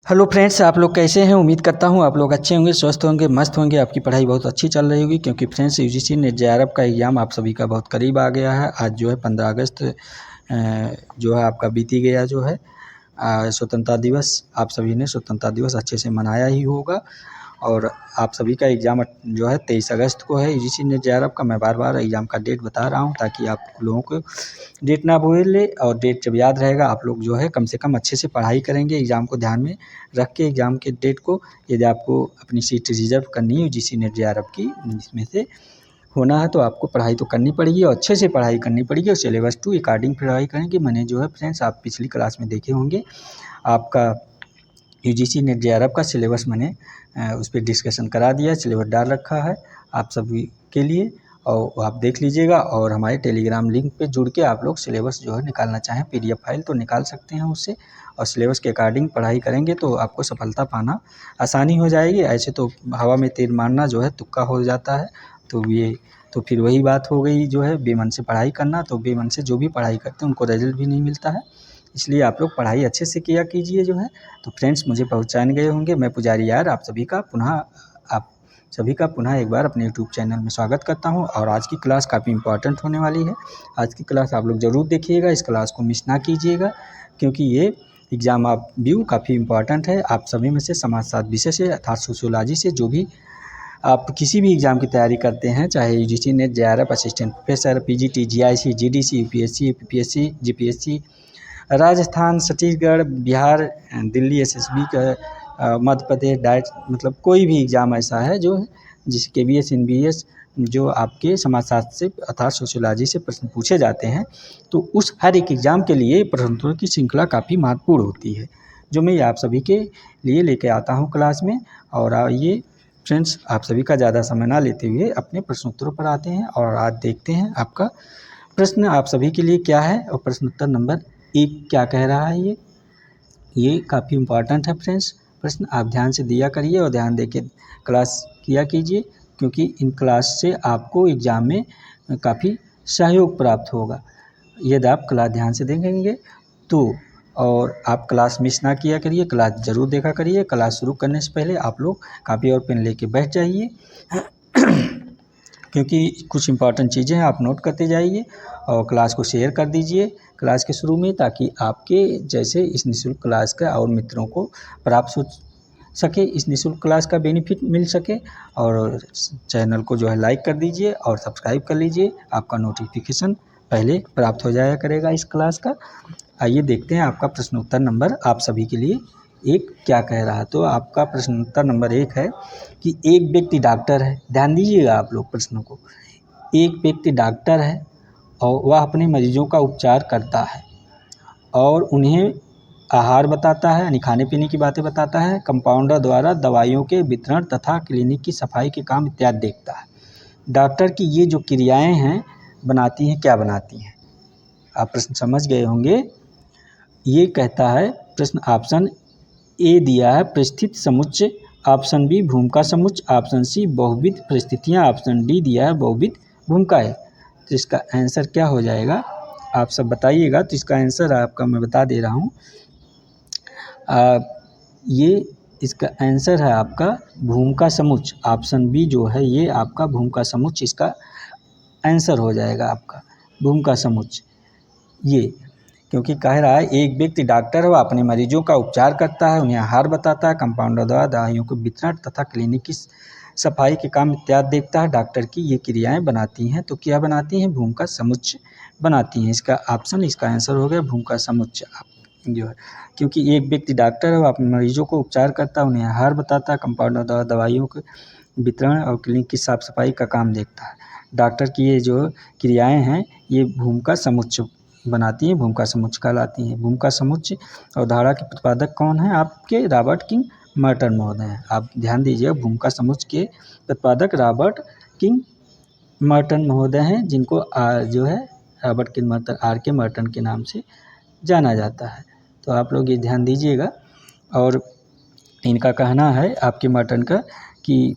Hello friends, आप लोग कैसे हैं। उम्मीद करता हूं आप लोग अच्छे होंगे, स्वस्थ होंगे, मस्त होंगे। आपकी पढ़ाई बहुत अच्छी चल रही होगी क्योंकि फ्रेंड्स यूजीसी नेट जेआरएफ का एग्ज़ाम आप सभी का बहुत करीब आ गया है। आज जो है 15 अगस्त जो है आपका बीती गया जो है स्वतंत्रता दिवस। आप सभी ने स्वतंत्रता दिवस अच्छे से मनाया ही होगा और आप सभी का एग्ज़ाम जो है 23 अगस्त को है यूजीसी नेट जेआरएफ का। मैं बार बार एग्ज़ाम का डेट बता रहा हूं ताकि आप लोगों को डेट ना भूले और डेट जब याद रहेगा आप लोग जो है कम से कम अच्छे से पढ़ाई करेंगे। एग्ज़ाम को ध्यान में रख के एग्ज़ाम के डेट को, यदि आपको अपनी सीट रिजर्व करनी है यूजीसी नेट जेआरएफ की, इसमें से होना है तो आपको पढ़ाई तो करनी पड़ेगी और अच्छे से पढ़ाई करनी पड़ेगी और सिलेबस टू अकॉर्डिंग पढ़ाई करेंगे। मैंने जो है फ्रेंड्स आप पिछली क्लास में देखे होंगे आपका यूजीसी नेट जेआरएफ का सिलेबस मैंने उस पर डिस्कशन करा दिया है, सिलेबस डाल रखा है आप सभी के लिए और आप देख लीजिएगा। और हमारे टेलीग्राम लिंक पे जुड़ के आप लोग सिलेबस जो है निकालना चाहें पीडीएफ फाइल तो निकाल सकते हैं उससे, और सिलेबस के अकॉर्डिंग पढ़ाई करेंगे तो आपको सफलता पाना आसानी हो जाएगी। ऐसे तो हवा में तीर मारना जो है तुक्का हो जाता है, तो ये तो फिर वही बात हो गई जो है बेमन से पढ़ाई करना। तो बेमन से जो भी पढ़ाई करते हैं उनको रिजल्ट भी नहीं मिलता है, इसलिए आप लोग पढ़ाई अच्छे से किया कीजिए जो है। तो फ्रेंड्स मुझे पहचान गए होंगे, मैं पुजारी यार आप सभी का पुनः एक बार अपने यूट्यूब चैनल में स्वागत करता हूं। और आज की क्लास काफ़ी इंपॉर्टेंट होने वाली है। आज की क्लास आप लोग ज़रूर देखिएगा, इस क्लास को मिस ना कीजिएगा क्योंकि ये एग्ज़ाम आप व्यू काफ़ी इंपॉर्टेंट है। आप सभी में से समाजशास्त्र विषय से अर्थात सोशियोलॉजी से जो भी आप किसी भी एग्ज़ाम की तैयारी करते हैं, चाहे UGC net JRF, assistant professor, PGT, GIC, GDC, UPSC, PPSC, GPSC, Rajasthan, Chhattisgarh, Bihar, Delhi SSB का, मध्य प्रदेश डाइट, मतलब कोई भी एग्ज़ाम ऐसा है जो जिस केवीएस एनबीएस जो आपके समाजशास्त्र से अर्थात सोशियोलॉजी से प्रश्न पूछे जाते हैं, तो उस हर एक एग्ज़ाम के लिए प्रश्नोत्तरों की श्रृंखला काफ़ी महत्वपूर्ण होती है जो मैं आप सभी के लिए लेके आता हूँ क्लास में। और आइए फ्रेंड्स आप सभी का ज़्यादा समय ना लेते हुए अपने प्रश्नोत्तरों पर आते हैं और आज देखते हैं आपका प्रश्न आप सभी के लिए क्या है और प्रश्नोत्तर नंबर 1 क्या कह रहा है। ये काफ़ी इम्पॉर्टेंट है फ्रेंड्स। प्रश्न आप ध्यान से दिया करिए और ध्यान देके क्लास किया कीजिए क्योंकि इन क्लास से आपको एग्ज़ाम में काफ़ी सहयोग प्राप्त होगा यदि आप क्लास ध्यान से देखेंगे तो। और आप क्लास मिस ना किया करिए, क्लास ज़रूर देखा करिए। क्लास शुरू करने से पहले आप लोग कापी और पेन लेके बैठ जाइए क्योंकि कुछ इंपॉर्टेंट चीज़ें हैं आप नोट करते जाइए और क्लास को शेयर कर दीजिए क्लास के शुरू में, ताकि आपके जैसे इस निःशुल्क क्लास का और मित्रों को प्राप्त हो सके, इस निःशुल्क क्लास का बेनिफिट मिल सके। और चैनल को जो है लाइक कर दीजिए और सब्सक्राइब कर लीजिए, आपका नोटिफिकेशन पहले प्राप्त हो जाया करेगा इस क्लास का। आइए देखते हैं आपका प्रश्नोत्तर नंबर आप सभी के लिए 1 क्या कह रहा है। तो आपका प्रश्नोत्तर नंबर 1 है कि एक व्यक्ति डॉक्टर है, ध्यान दीजिएगा आप लोग प्रश्नों को। एक व्यक्ति डॉक्टर है और वह अपने मरीजों का उपचार करता है और उन्हें आहार बताता है, यानी खाने पीने की बातें बताता है, कंपाउंडर द्वारा दवाइयों के वितरण तथा क्लिनिक की सफाई के काम इत्यादि देखता है। डॉक्टर की ये जो क्रियाएं हैं बनाती हैं, क्या बनाती हैं? आप प्रश्न समझ गए होंगे। ये कहता है प्रश्न, ऑप्शन ए दिया है परिस्थिति समुच्चय, ऑप्शन बी भूमिका समुच्चय, ऑप्शन सी बहुविध परिस्थितियाँ, ऑप्शन डी दिया है बहुविध भूमिकाएं। तो इसका आंसर क्या हो जाएगा आप सब बताइएगा। तो इसका आंसर आपका मैं बता दे रहा हूँ। ये इसका आंसर है आपका भूमिका समुच्चय। ऑप्शन बी जो है ये आपका भूमिका समुच्चय इसका आंसर हो जाएगा आपका भूमिका समुच्चय। ये क्योंकि कह रहा है एक व्यक्ति डॉक्टर है, वह अपने मरीजों का उपचार करता है, उन्हें आहार बताता है, कंपाउंडर द्वारा दवाइयों को वितरण तथा क्लिनिक की सफाई के काम इत्यादि देखता है। डॉक्टर की ये क्रियाएं बनाती हैं, तो क्या बनाती हैं? भूमिका समुच्चय बनाती हैं। इसका ऑप्शन इसका आंसर हो गया भूमिका समुच्चय जो है। क्योंकि एक व्यक्ति डॉक्टर है, वह अपने मरीजों को उपचार करता है, उन्हें आहार बताता है, कंपाउंडर द्वारा दवाइयों के वितरण और क्लिनिक की साफ सफाई का काम देखता है। डॉक्टर की ये जो क्रियाएं हैं ये भूमिका समुच्चय बनाती हैं, भूमिका समुच्चय कहलाती हैं। भूमिका समुच्चय अवधारणा के प्रतिपादक कौन है? आपके रॉबर्ट किंग मर्टन महोदय हैं। आप ध्यान दीजिए भूमिका समुच्चय के प्रतिपादक रॉबर्ट किंग मर्टन महोदय हैं, जिनको जो है Robert King Merton RK Merton के नाम से जाना जाता है। तो आप लोग ये ध्यान दीजिएगा। और इनका कहना है आपके मर्टन का कि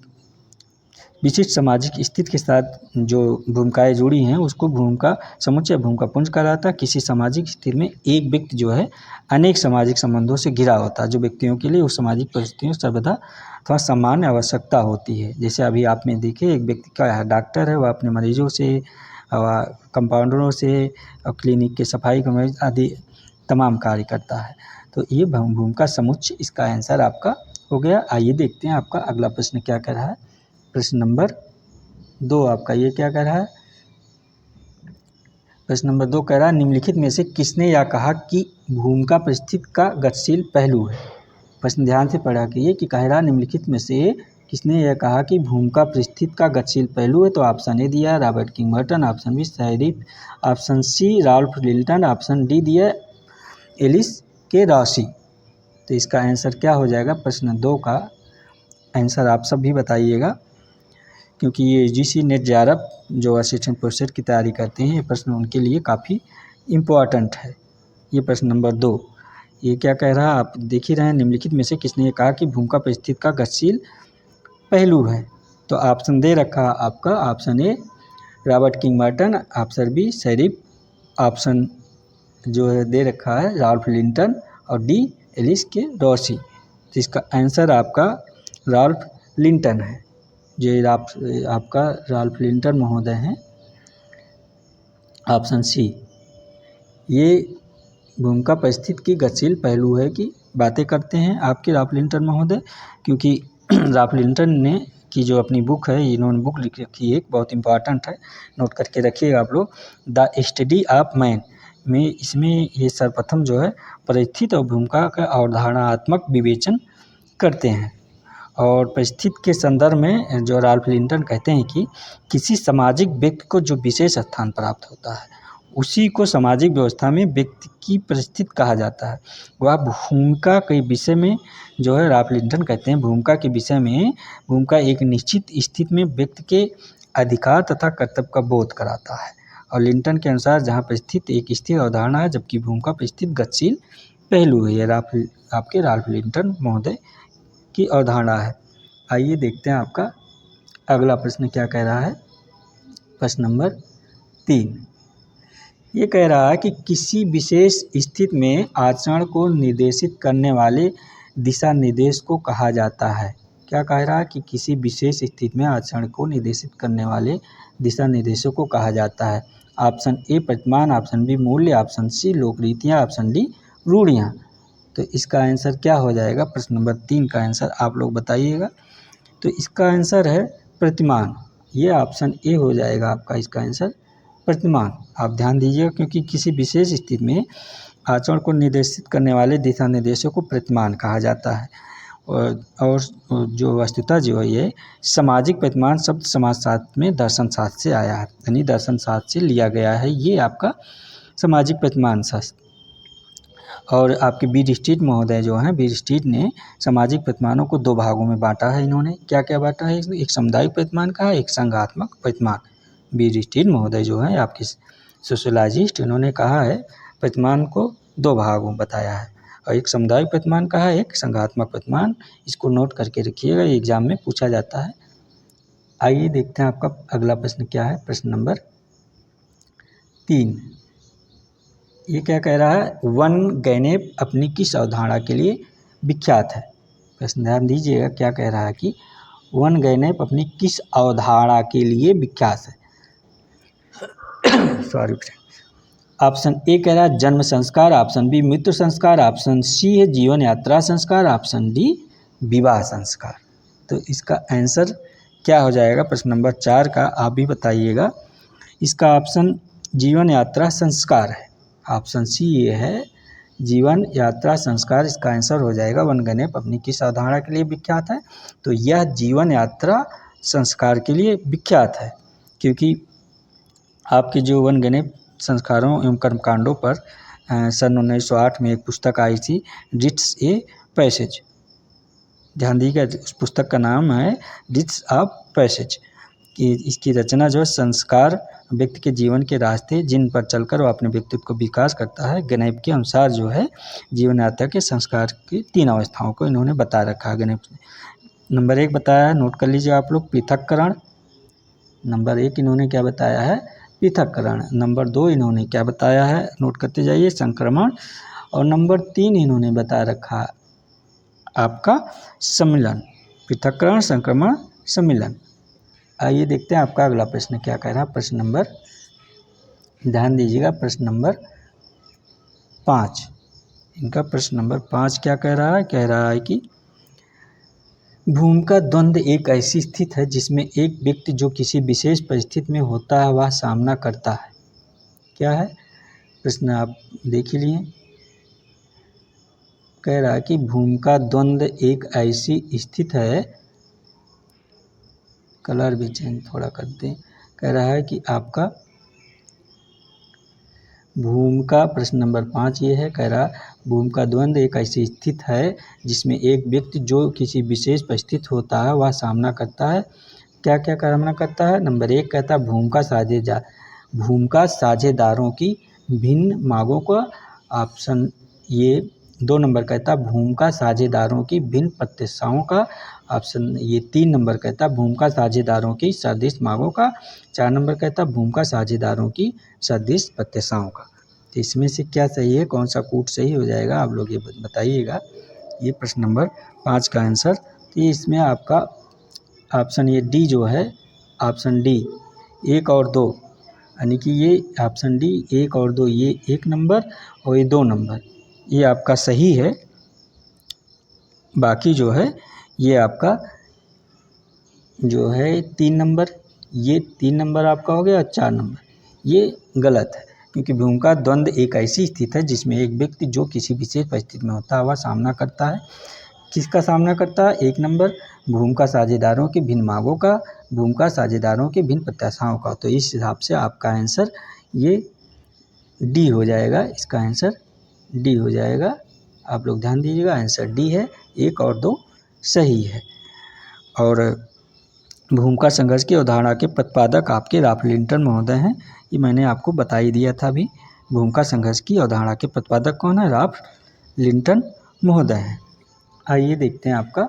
विशिष्ट सामाजिक स्थिति के साथ जो भूमिकाएं जुड़ी हैं उसको भूमिका समुच्चय भूमिका पुंज कहलाता है। किसी सामाजिक स्थिति में एक व्यक्ति जो है अनेक सामाजिक संबंधों से घिरा होता है, जो व्यक्तियों के लिए उस सामाजिक परिस्थितियों सर्वदा अथवा सामान्य आवश्यकता होती है। जैसे अभी आपने देखे एक व्यक्ति का डॉक्टर है, वह अपने मरीजों से और कंपाउंडरों से और क्लिनिक के सफाई कर्मचारी आदि तमाम कार्य करता है। तो ये भूमिका समुच्चय इसका आंसर आपका हो गया। आइए देखते हैं आपका अगला प्रश्न क्या कह रहा है। प्रश्न नंबर 2 आपका ये क्या कह रहा है। प्रश्न नंबर 2 कह रहा है निम्नलिखित में से किसने यह कहा कि भूमिका परिस्थिति का गतिशील पहलू है। प्रश्न ध्यान से पढ़ा कीजिए कि कह रहा निम्नलिखित में से किसने यह कहा कि भूमिका परिस्थिति का गतिशील पहलू है। तो ऑप्शन ए दिया Robert Kingberton, option B Sherif, option C Ralph Linton, option D दिया एलिस के रॉसी। तो इसका आंसर क्या हो जाएगा। प्रश्न 2 का आंसर आप सब भी बताइएगा, क्योंकि ये यूजीसी नेट जेआरएफ जो असिस्टेंट प्रोफेसर की तैयारी करते हैं, ये प्रश्न उनके लिए काफ़ी इम्पोर्टेंट है। ये प्रश्न नंबर 2 ये क्या कह रहा है आप देख ही रहे हैं। निम्नलिखित में से किसने ये कहा कि भूमिका परिस्थिति का गतिशील पहलू है। तो ऑप्शन दे रखा आपका option A Robert Kingberton, option B Sherif, option जो है दे रखा है राल्फ लिंटन और डी एलिस के रॉसी। तो इसका आंसर आपका राल्फ लिंटन है। जो आपका राल्फ लिंटन महोदय हैं। ऑप्शन सी ये भूमिका परिस्थिति की गतिशील पहलू है कि बातें करते हैं आपके राल्फ लिंटन महोदय, क्योंकि राल्फ लिंटन ने की जो अपनी बुक है, इन्होंने बुक लिख रखी है, एक बहुत इंपॉर्टेंट है, नोट करके रखिएगा आप लोग, द स्टडी ऑफ मैन में। इसमें ये सर्वप्रथम जो है परिस्थिति और भूमिका का अवधारणात्मक विवेचन करते हैं। और परिस्थिति के संदर्भ में जो राल्फ लिंटन कहते हैं कि किसी सामाजिक व्यक्ति को जो विशेष स्थान प्राप्त होता है उसी को सामाजिक व्यवस्था में व्यक्ति की परिस्थिति कहा जाता है। वह भूमिका के विषय में जो है राल्फ लिंटन कहते हैं भूमिका के विषय में भूमिका एक निश्चित स्थिति में व्यक्ति के अधिकार तथा कर्तव्य का बोध कराता है। और लिंटन के अनुसार जहाँ परिस्थिति एक स्थिर अवधारणा है जबकि भूमिका परिस्थिति गतिशील पहलू है। यह आपके राल्फ लिंटन महोदय की अवधारणा है। आइए देखते हैं आपका अगला प्रश्न क्या कह रहा है। प्रश्न नंबर 3 ये कह रहा है कि किसी विशेष स्थिति में आचरण को निर्देशित करने वाले दिशा निर्देश को कहा जाता है। क्या कह रहा है कि किसी विशेष स्थिति में आचरण को निर्देशित करने वाले दिशा निर्देशों को कहा जाता है। ऑप्शन ए प्रतिमान, ऑप्शन बी मूल्य, ऑप्शन सी लोक रीतियाँ, ऑप्शन डी रूढ़ियाँ। तो इसका आंसर क्या हो जाएगा। प्रश्न नंबर 3 का आंसर आप लोग बताइएगा। तो इसका आंसर है प्रतिमान। ये ऑप्शन ए हो जाएगा आपका इसका आंसर प्रतिमान। आप ध्यान दीजिएगा, क्योंकि किसी विशेष स्थिति में आचरण को निर्देशित करने वाले दिशा निर्देशों को प्रतिमान कहा जाता है। और जो वस्तुतः जो है ये सामाजिक प्रतिमान शब्द समाजशास्त्र में दर्शन शास्त्र से आया है, यानी दर्शन शास्त्र से लिया गया है ये आपका सामाजिक प्रतिमान शास्त्र। और आपके बी स्ट्रीट महोदय जो हैं, बी स्ट्रीट ने सामाजिक प्रतिमानों को 2 भागों में बांटा है। इन्होंने क्या क्या बांटा है, एक सामुदायिक प्रतिमान का है, एक संघात्मक प्रतिमान। बी स्ट्रीट महोदय जो हैं आपके सोशोलॉजिस्ट, इन्होंने कहा है प्रतिमान को 2 भागों में बताया है, और एक सामुदायिक प्रतिमान का है, एक संघात्मक प्रतिमान। इसको नोट करके रखिएगा, ये एग्जाम में पूछा जाता है। आइए देखते हैं आपका अगला प्रश्न क्या है। प्रश्न नंबर 3 ये क्या कह रहा है, वन गैनेप अपनी किस अवधारणा के लिए विख्यात है। प्रश्न ध्यान दीजिएगा, क्या कह रहा है कि वन गैनेप अपनी किस अवधारणा के लिए विख्यात है। सॉरी। ऑप्शन ए कह रहा है जन्म संस्कार, ऑप्शन बी मृत्यु संस्कार, ऑप्शन सी है जीवन यात्रा संस्कार, ऑप्शन डी विवाह संस्कार। तो इसका आंसर क्या हो जाएगा। प्रश्न नंबर 4 का आप भी बताइएगा। इसका ऑप्शन जीवन यात्रा संस्कार है। ऑप्शन सी ये है जीवन यात्रा संस्कार, इसका आंसर हो जाएगा। वन गैनेप अपनी किस अवधारणा के लिए विख्यात है, तो यह जीवन यात्रा संस्कार के लिए विख्यात है, क्योंकि आपके जो वन गैनेप संस्कारों एवं कर्मकांडों पर सन 1908 में एक पुस्तक आई थी, रिट्स ए पैसेज। ध्यान दीजिएगा, उस पुस्तक का नाम है रिट्स ऑफ पैसेज। कि इसकी रचना जो है संस्कार व्यक्ति के जीवन के रास्ते जिन पर चलकर वह अपने व्यक्तित्व को विकास करता है। गैनेप के अनुसार जो है जीवन यात्रा के संस्कार की 3 अवस्थाओं को इन्होंने बता रखा है गैनेप ने। नंबर 1 बताया है, नोट कर लीजिए आप लोग, पृथक्करण, नंबर 1 इन्होंने क्या बताया है, पृथक्करण। नंबर 2 इन्होंने क्या बताया है, नोट करते जाइए, संक्रमण। और नंबर 3 इन्होंने बता रखा आपका सम्मिलन। पृथक्करण, संक्रमण, सम्मिलन। आइए देखते हैं आपका अगला प्रश्न क्या कह रहा है। प्रश्न नंबर, ध्यान दीजिएगा, प्रश्न नंबर 5। इनका प्रश्न नंबर 5 क्या कह रहा है, कह रहा है कि भूमिका द्वंद्व एक ऐसी स्थिति है जिसमें एक व्यक्ति जो किसी विशेष परिस्थिति में होता है वह सामना करता है। क्या है प्रश्न, आप देख ही लिए। कह रहा है कि भूमिका द्वंद्व एक ऐसी स्थिति है, कलर भी चेंज थोड़ा कर दें। कह रहा है कि आपका भूमिका, प्रश्न नंबर 5 ये है, कह रहा भूमिका द्वंद्व एक ऐसी स्थिति है जिसमें एक व्यक्ति जो किसी विशेष परिस्थिति होता है वह सामना करता है। क्या क्या सामना करता है। नंबर 1 कहता है भूमिका साझेदारों की भिन्न मांगों का। ऑप्शन ये 2 नंबर कहता है भूमिका साझेदारों की भिन्न प्रत्याशाओं का। ऑप्शन ये 3 नंबर कहता है भूमिका साझेदारों की सदृश मांगों का। 4 नंबर कहता है भूमिका साझेदारों की सदृश प्रत्याशाओं का। तो इसमें से क्या सही है, कौन सा कूट सही हो जाएगा, आप लोग ये बताइएगा। ये प्रश्न नंबर 5 का आंसर। तो इसमें आपका ऑप्शन ये डी जो है, ऑप्शन डी 1 और 2, यानी कि ये ऑप्शन डी 1 और 2, ये 1 नंबर और ये 2 नंबर, ये आपका सही है। बाकी जो है ये आपका जो है 3 नंबर, ये 3 नंबर आपका हो गया और 4 नंबर ये गलत है। क्योंकि भूमिका द्वंद्व एक ऐसी स्थिति है जिसमें एक व्यक्ति जो किसी विशेष परिस्थिति में होता है वह सामना करता है। किसका सामना करता है, 1 नंबर भूमिका साझेदारों की भिन्न मांगों का, भूमिका साझेदारों की भिन्न प्रत्याशाओं का। तो इस हिसाब से आपका आंसर ये डी हो जाएगा, इसका आंसर डी हो जाएगा। आप लोग ध्यान दीजिएगा, आंसर डी है, 1 और 2 सही है। और भूमिका संघर्ष की अवधारणा के प्रतिपादक आपके राल्फ लिंटन महोदय हैं। ये मैंने आपको बता ही दिया था अभी। भूमिका संघर्ष की अवधारणा के प्रतिपादक कौन है, राल्फ लिंटन महोदय हैं। आइए देखते हैं आपका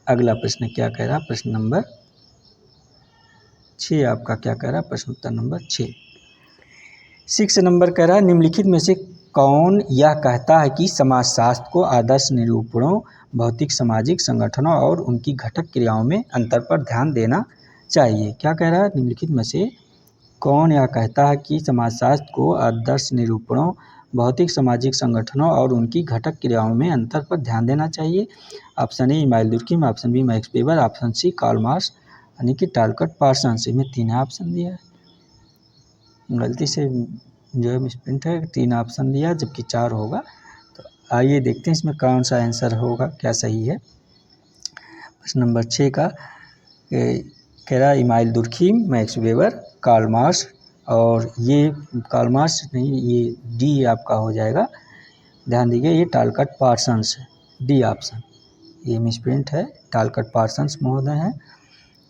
अगला प्रश्न क्या कह रहा है। प्रश्न नंबर 6 आपका क्या कह रहा है, प्रश्न उत्तर नंबर 6 नंबर कह रहा है निम्नलिखित में से कौन यह कहता है कि समाजशास्त्र को आदर्श निरूपणों, भौतिक सामाजिक संगठनों और उनकी घटक क्रियाओं में अंतर पर ध्यान देना चाहिए। क्या कह रहा है, निम्नलिखित में से कौन यह कहता है कि समाजशास्त्र को आदर्श निरूपणों, भौतिक सामाजिक संगठनों और उनकी घटक क्रियाओं में अंतर पर ध्यान देना चाहिए। Option A Emmanuel Durkheim, option B Max Weber, option C Karl Marx यानी कि टालकट पार्सन्स। में 3 ऑप्शन दिया है, गलती से जो है मिसप्रिंट है, 3 ऑप्शन दिया जबकि 4 होगा। तो आइए देखते हैं इसमें कौन सा आंसर होगा, क्या सही है। प्रश्न नंबर 6 का कह रहा है Emmanuel Durkheim, Max Weber, Karl Marx, और ये कार्ल मार्क्स नहीं, ये डी आपका हो जाएगा। ध्यान दीजिए, ये टालकट पार्सन्स है, डी ऑप्शन, ये मिसप्रिंट है, टालकट पार्सन्स महोदय हैं।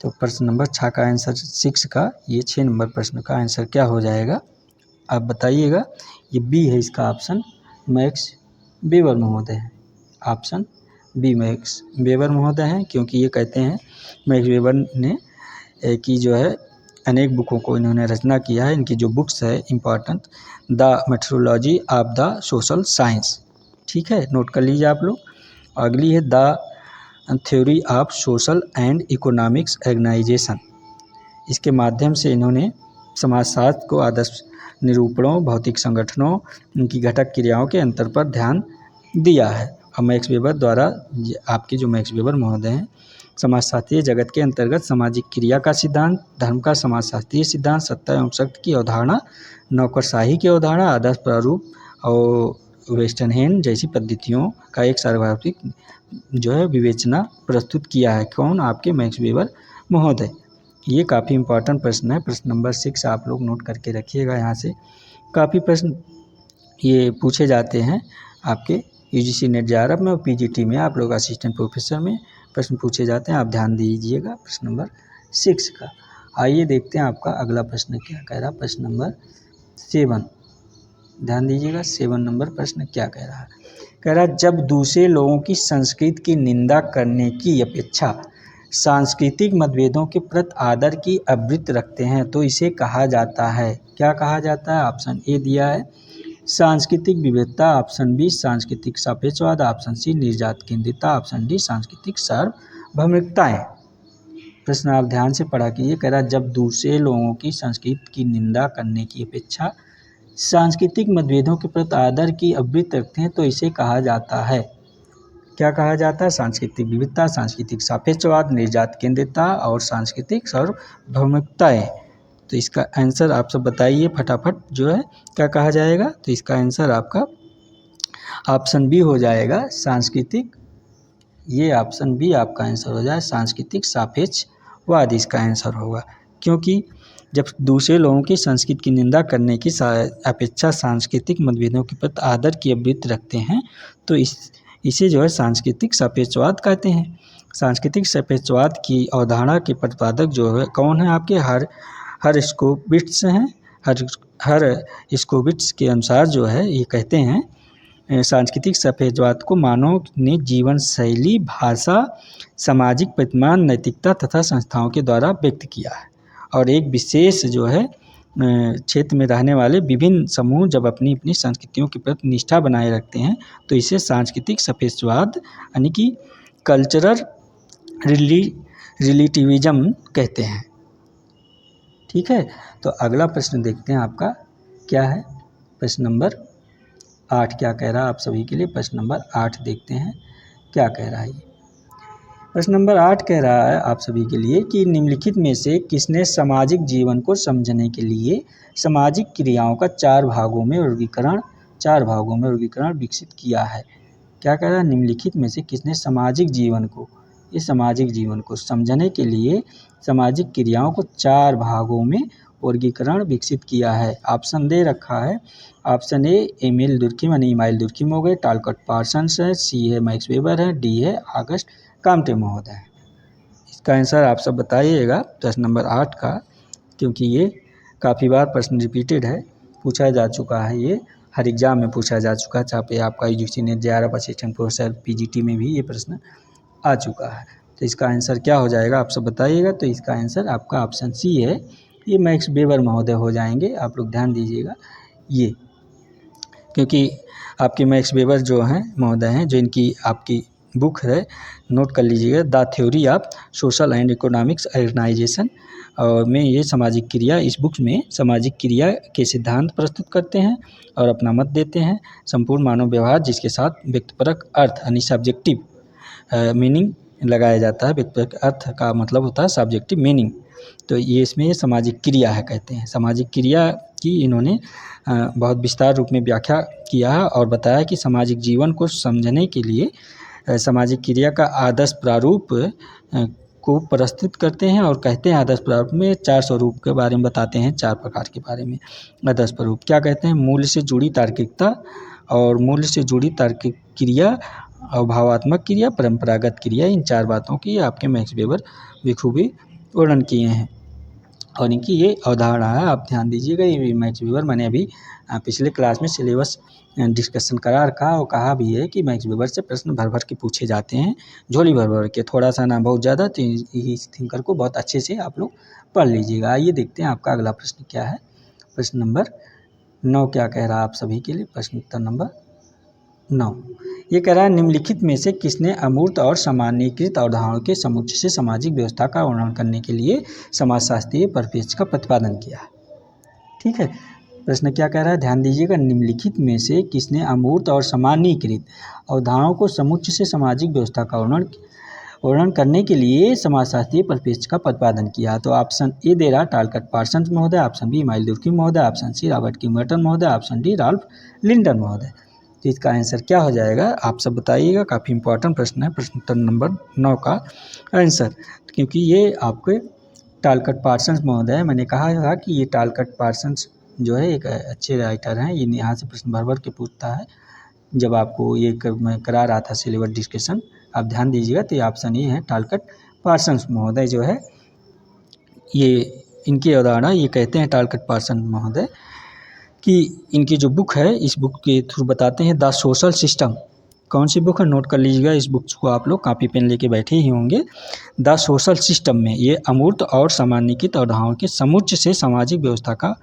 तो प्रश्न नंबर 6 का आंसर, 6 का ये 6 नंबर प्रश्न का आंसर क्या हो जाएगा, आप बताइएगा। ये बी है इसका ऑप्शन, मैक्स वेबर महोदय है। ऑप्शन बी मैक्स वेबर महोदय हैं, क्योंकि ये कहते हैं मैक्स वेबर ने की जो है अनेक बुकों को इन्होंने रचना किया है। इनकी जो बुक्स है important, the methodology of the social science, ठीक है, नोट कर लीजिए आप लोग। अगली है the theory of social and economics organisation. इसके माध्यम से इन्होंने समाजशास्त्र को आदर्श निरूपणों, भौतिक संगठनों, उनकी घटक क्रियाओं के अंतर पर ध्यान दिया है। और मैक्स वेबर द्वारा, आपके जो मैक्स वेबर महोदय हैं, समाजशास्त्रीय जगत के अंतर्गत सामाजिक क्रिया का सिद्धांत, धर्म का समाजशास्त्रीय सिद्धांत, सत्ता एवं शक्ति की अवधारणा, नौकरशाही की अवधारणा, आदर्श प्रारूप और वेस्टर्न हैंड जैसी पद्धतियों का एक सार्वभौमिक जो है विवेचना प्रस्तुत किया है। कौन, आपके मैक्स वेबर महोदय। ये काफ़ी इंपॉर्टेंट प्रश्न है। प्रश्न नंबर 6 आप लोग नोट करके रखिएगा। यहाँ से काफ़ी प्रश्न ये पूछे जाते हैं आपके यूजीसी नेट जेआरएफ में और पीजीटी में, आप लोग असिस्टेंट प्रोफेसर में प्रश्न पूछे जाते हैं, आप ध्यान दीजिएगा प्रश्न नंबर 6 का। आइए देखते हैं आपका अगला प्रश्न क्या कह रहा है। प्रश्न नंबर 7, ध्यान दीजिएगा, 7 नंबर प्रश्न क्या कह रहा है। कह रहा है जब दूसरे लोगों की संस्कृति की निंदा करने की अपेक्षा सांस्कृतिक मतभेदों के प्रति आदर की आवृत्ति रखते हैं तो इसे कहा जाता है, क्या कहा जाता है? ऑप्शन ए दिया है सांस्कृतिक विविधता, ऑप्शन बी सांस्कृतिक सापेक्षवाद, ऑप्शन सी निर्जात केंद्रितता, ऑप्शन डी सांस्कृतिक सार्वभौमिकताएं। प्रश्न आप ध्यान से पढ़ा कीजिए। कह रहा जब दूसरे लोगों की संस्कृति की निंदा करने की अपेक्षा सांस्कृतिक मतभेदों के प्रति आदर की आवृत्ति रखते हैं तो इसे कहा जाता है, क्या कहा जाता है? सांस्कृतिक विविधता, सांस्कृतिक सापेक्षवाद, निर्जात केंद्रितता और सांस्कृतिक सार्वभौमिकताएं। तो इसका आंसर आप सब बताइए फटाफट जो है क्या कहा जाएगा। तो इसका आंसर आपका ऑप्शन बी हो जाएगा सांस्कृतिक, ये ऑप्शन बी आपका आंसर हो जाए सांस्कृतिक सापेक्षवाद इसका आंसर होगा। क्योंकि जब दूसरे लोगों की संस्कृति की निंदा करने की अपेक्षा सांस्कृतिक मतभेदों के प्रति आदर की आवृत्ति रखते हैं तो इसे जो है सांस्कृतिक सापेक्षवाद कहते हैं। सांस्कृतिक सापेक्षवाद की अवधारणा के प्रतिपादक जो है कौन है आपके? हर स्कोविट्स हैं। हर स्कोविट्स के अनुसार जो है ये कहते हैं सांस्कृतिक सापेक्षवाद को मानव ने जीवन शैली, भाषा, सामाजिक प्रतिमान, नैतिकता तथा संस्थाओं के द्वारा व्यक्त किया है और एक विशेष जो है क्षेत्र में रहने वाले विभिन्न समूह जब अपनी अपनी संस्कृतियों के प्रति निष्ठा बनाए रखते हैं तो इसे सांस्कृतिक सापेक्षवाद यानी कि कल्चरल रिलेटिविज्म कहते हैं। ठीक है, तो अगला प्रश्न देखते हैं आपका क्या है। प्रश्न नंबर 8 क्या कह रहा है आप सभी के लिए? प्रश्न नंबर 8 देखते हैं क्या कह रहा है ये। प्रश्न नंबर 8 कह रहा है आप सभी के लिए कि निम्नलिखित में से किसने सामाजिक जीवन को समझने के लिए सामाजिक क्रियाओं का चार भागों में वर्गीकरण विकसित किया है? क्या कह रहा है? निम्नलिखित में से किसने सामाजिक जीवन को समझने के लिए सामाजिक क्रियाओं को चार भागों में वर्गीकरण विकसित किया है? ऑप्शन दे रखा है। ऑप्शन ए एमिल दुर्खिम यानी इमाइल दुर्खिम हो गए, टालकट पार्सन्स है, सी है मैक्स वेबर है, डी है ऑगस्ट काम्टे महोदय। इसका आंसर आप सब बताइएगा प्रश्न नंबर 8 का, क्योंकि ये काफ़ी बार प्रश्न रिपीटेड है, पूछा जा चुका है, ये हर एग्जाम में पूछा जा चुका है, चाहे आपका UGC net JRF assistant professor PGT में भी ये प्रश्न आ चुका है। तो इसका आंसर क्या हो जाएगा आप सब बताइएगा। तो इसका आंसर आपका ऑप्शन सी है, ये मैक्स वेबर महोदय हो जाएंगे। आप लोग ध्यान दीजिएगा ये, क्योंकि आपके मैक्स वेबर जो हैं महोदय हैं, जो इनकी आपकी बुक है, नोट कर लीजिएगा, the theory of social and economics organisation और में ये सामाजिक क्रिया, इस बुक में सामाजिक क्रिया के सिद्धांत प्रस्तुत करते हैं और अपना मत देते हैं। संपूर्ण मानव व्यवहार जिसके साथ व्यक्तिपरक अर्थ यानी सब्जेक्टिव मीनिंग लगाया जाता है। व्यक्तिपरक अर्थ का मतलब होता है सब्जेक्टिव मीनिंग। तो ये इसमें ये सामाजिक क्रिया है कहते हैं। सामाजिक क्रिया की इन्होंने बहुत विस्तार रूप में व्याख्या किया है और बताया कि सामाजिक जीवन को समझने के लिए सामाजिक क्रिया का आदर्श प्रारूप को प्रस्तुत करते हैं और कहते हैं आदर्श प्रारूप में 4 स्वरूप के बारे में बताते हैं, 4 प्रकार के बारे में। आदर्श प्रारूप क्या कहते हैं? मूल्य से जुड़ी तार्किकता और मूल्य से जुड़ी तार्किक क्रिया और भावात्मक क्रिया, परंपरागत क्रिया, इन 4 बातों की आपके मैक्स वेबर बखूबी वर्णन किए हैं और इनकी ये अवधारणा है। आप ध्यान दीजिएगा, ये मैक्स वेबर मैंने अभी पिछले क्लास में सिलेबस डिस्कशन करा रखा और कहा भी है कि मैक्स वेबर से प्रश्न भर भर के पूछे जाते हैं, झोली भर भर के, थोड़ा सा ना बहुत ज़्यादा। तो इस थिंकर को बहुत अच्छे से आप लोग पढ़ लीजिएगा। आइए देखते हैं आपका अगला प्रश्न क्या है। प्रश्न नंबर 9 क्या कह रहा है आप सभी के लिए? प्रश्न उत्तर नंबर 9 ये कह रहा है निम्नलिखित में से किसने अमूर्त और सामान्यीकृत अवधारणाओं के समुच्चय से सामाजिक व्यवस्था का वर्णन करने के लिए समाजशास्त्रीय परिप्रेक्ष्य का प्रतिपादन किया? ठीक है, प्रश्न क्या कह रहा है, ध्यान दीजिएगा। निम्नलिखित में से किसने अमूर्त और सामान्यीकृत अवधारणाओं को समुच्चय से सामाजिक व्यवस्था का वर्णन करने के लिए समाजशास्त्रीय परिप्रेक्ष्य का प्रतिपादन किया? तो ऑप्शन ए दे रहा टालकट पार्सन्स महोदय, ऑप्शन बी इमाइल दुर्खिम महोदय, ऑप्शन सी रॉबर्ट किंगर्टन महोदय, ऑप्शन डी राल्फ लिंडन महोदय। तो इसका आंसर क्या हो जाएगा आप सब बताइएगा। काफ़ी इंपॉर्टेंट प्रश्न है प्रश्न उत्तर नंबर 9 का आंसर, क्योंकि ये आपके टालकट पार्सन्स महोदय, मैंने कहा था कि ये टालकट पार्सन्स जो है एक अच्छे राइटर हैं। ये यहाँ से प्रश्न भर भर के पूछता है। जब आपको ये मैं करा रहा था सिलेबस डिस्कशन, आप ध्यान दीजिएगा। तो ये ऑप्शन ये है टालकट पार्सन्स महोदय जो है, ये इनकी अवधारणा ये कहते हैं टालकट पार्सन महोदय कि इनकी जो बुक है, इस बुक के थ्रू बताते हैं द सोशल सिस्टम कौन सी बुक है, नोट कर लीजिएगा। इस बुक्स को आप लोग कॉपी पेन लेके बैठे ही होंगे। द सोशल सिस्टम में ये अमूर्त और सामान्यीकृत अवधारणाओं के समुच्चय से सामाजिक व्यवस्था का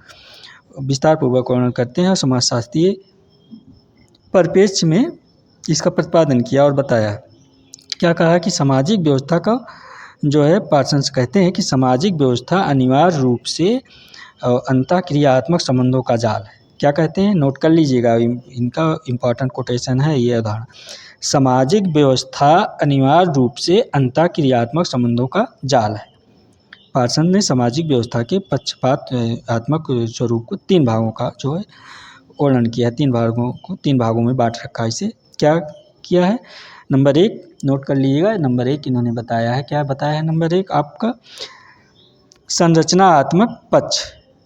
विस्तार पूर्वक वर्णन करते हैं और समाजशास्त्रीय परिप्रेक्ष्य में इसका प्रतिपादन किया और बताया। क्या कहा कि सामाजिक व्यवस्था का जो है पार्सन्स कहते हैं कि सामाजिक व्यवस्था अनिवार्य रूप से अंतःक्रियात्मक संबंधों का जाल है। क्या कहते हैं, नोट कर लीजिएगा, इनका इम्पॉर्टेंट कोटेशन है ये उदाहरण। सामाजिक व्यवस्था अनिवार्य रूप से अंतःक्रियात्मक संबंधों का जाल है। पार्सन ने सामाजिक व्यवस्था के पक्षपातात्मक स्वरूप को 3 भागों का जो है वर्णन किया है। 3 भागों में बांट रखा है इसे। क्या किया है, नंबर 1 नोट कर लीजिएगा। नंबर 1 इन्होंने बताया है, क्या बताया है नंबर 1 आपका, संरचनात्मक पक्ष।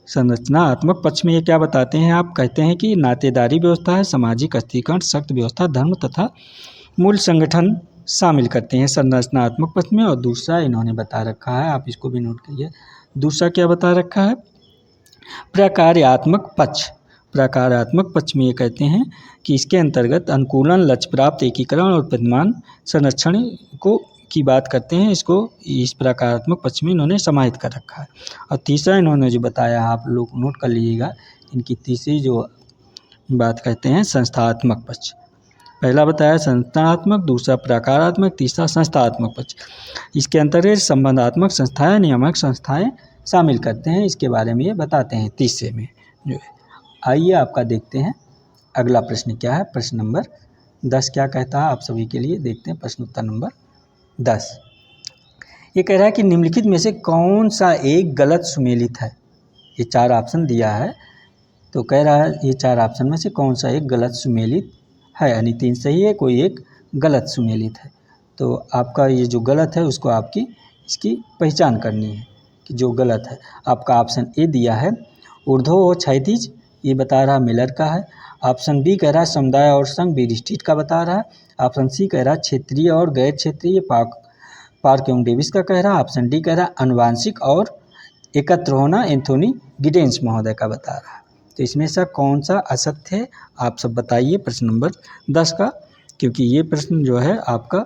संरचनात्मक पक्ष में ये क्या बताते हैं, आप कहते हैं कि नातेदारी व्यवस्था है, सामाजिक अस्थिरीकरण, सख्त व्यवस्था, धर्म तथा मूल संगठन शामिल करते हैं संरचनात्मक पक्ष में। और दूसरा इन्होंने बता रखा है, आप इसको भी नोट करिए, दूसरा क्या बता रखा है, प्रकार्यात्मक पक्ष। प्रकार्यात्मक पक्ष में ये कहते हैं कि इसके अंतर्गत अनुकूलन, लक्ष्य प्राप्त, एकीकरण और प्रतिमान संरक्षण को की बात करते हैं। इसको इस प्रकारात्मक पक्ष में इन्होंने समाहित कर रखा है। और तीसरा इन्होंने जो बताया, आप लोग नोट कर लीजिएगा, इनकी तीसरी जो बात कहते हैं संस्थात्मक पक्ष। पहला बताया संस्थात्मक, दूसरा प्रकारात्मक, तीसरा संस्थात्मक पक्ष। इसके अंतर्गत संबंधात्मक संस्थाएं, नियामक संस्थाएं शामिल करते हैं। इसके बारे में ये बताते हैं तीसरे में जो है। आइए आपका देखते हैं अगला प्रश्न क्या है। प्रश्न नंबर 10 क्या कहता है आप सभी के लिए, देखते हैं प्रश्न उत्तर नंबर 10। ये कह रहा है कि निम्नलिखित में से कौन सा एक गलत सुमेलित है। ये 4 ऑप्शन दिया है, तो कह रहा है ये 4 ऑप्शन में से कौन सा एक गलत सुमेलित है, यानी 3 सही है, कोई एक गलत सुमेलित है। तो आपका ये जो गलत है उसको आपकी इसकी पहचान करनी है कि जो गलत है। आपका ऑप्शन ए दिया है ऊर्ध्व और क्षैतिज, ये बता रहा मिलर का है। ऑप्शन बी कह रहा है समुदाय और संघ, बीरिस्टिट का बता रहा है। ऑप्शन सी कह रहा है क्षेत्रीय और गैर क्षेत्रीय, पार्क एवं डेविस का कह रहा है। ऑप्शन डी कह रहा है आनुवांशिक और एकत्र होना, एंथोनी गिडेंस महोदय का बता रहा है। तो इसमें से कौन सा असत्य है आप सब बताइए प्रश्न नंबर 10 का, क्योंकि ये प्रश्न जो है आपका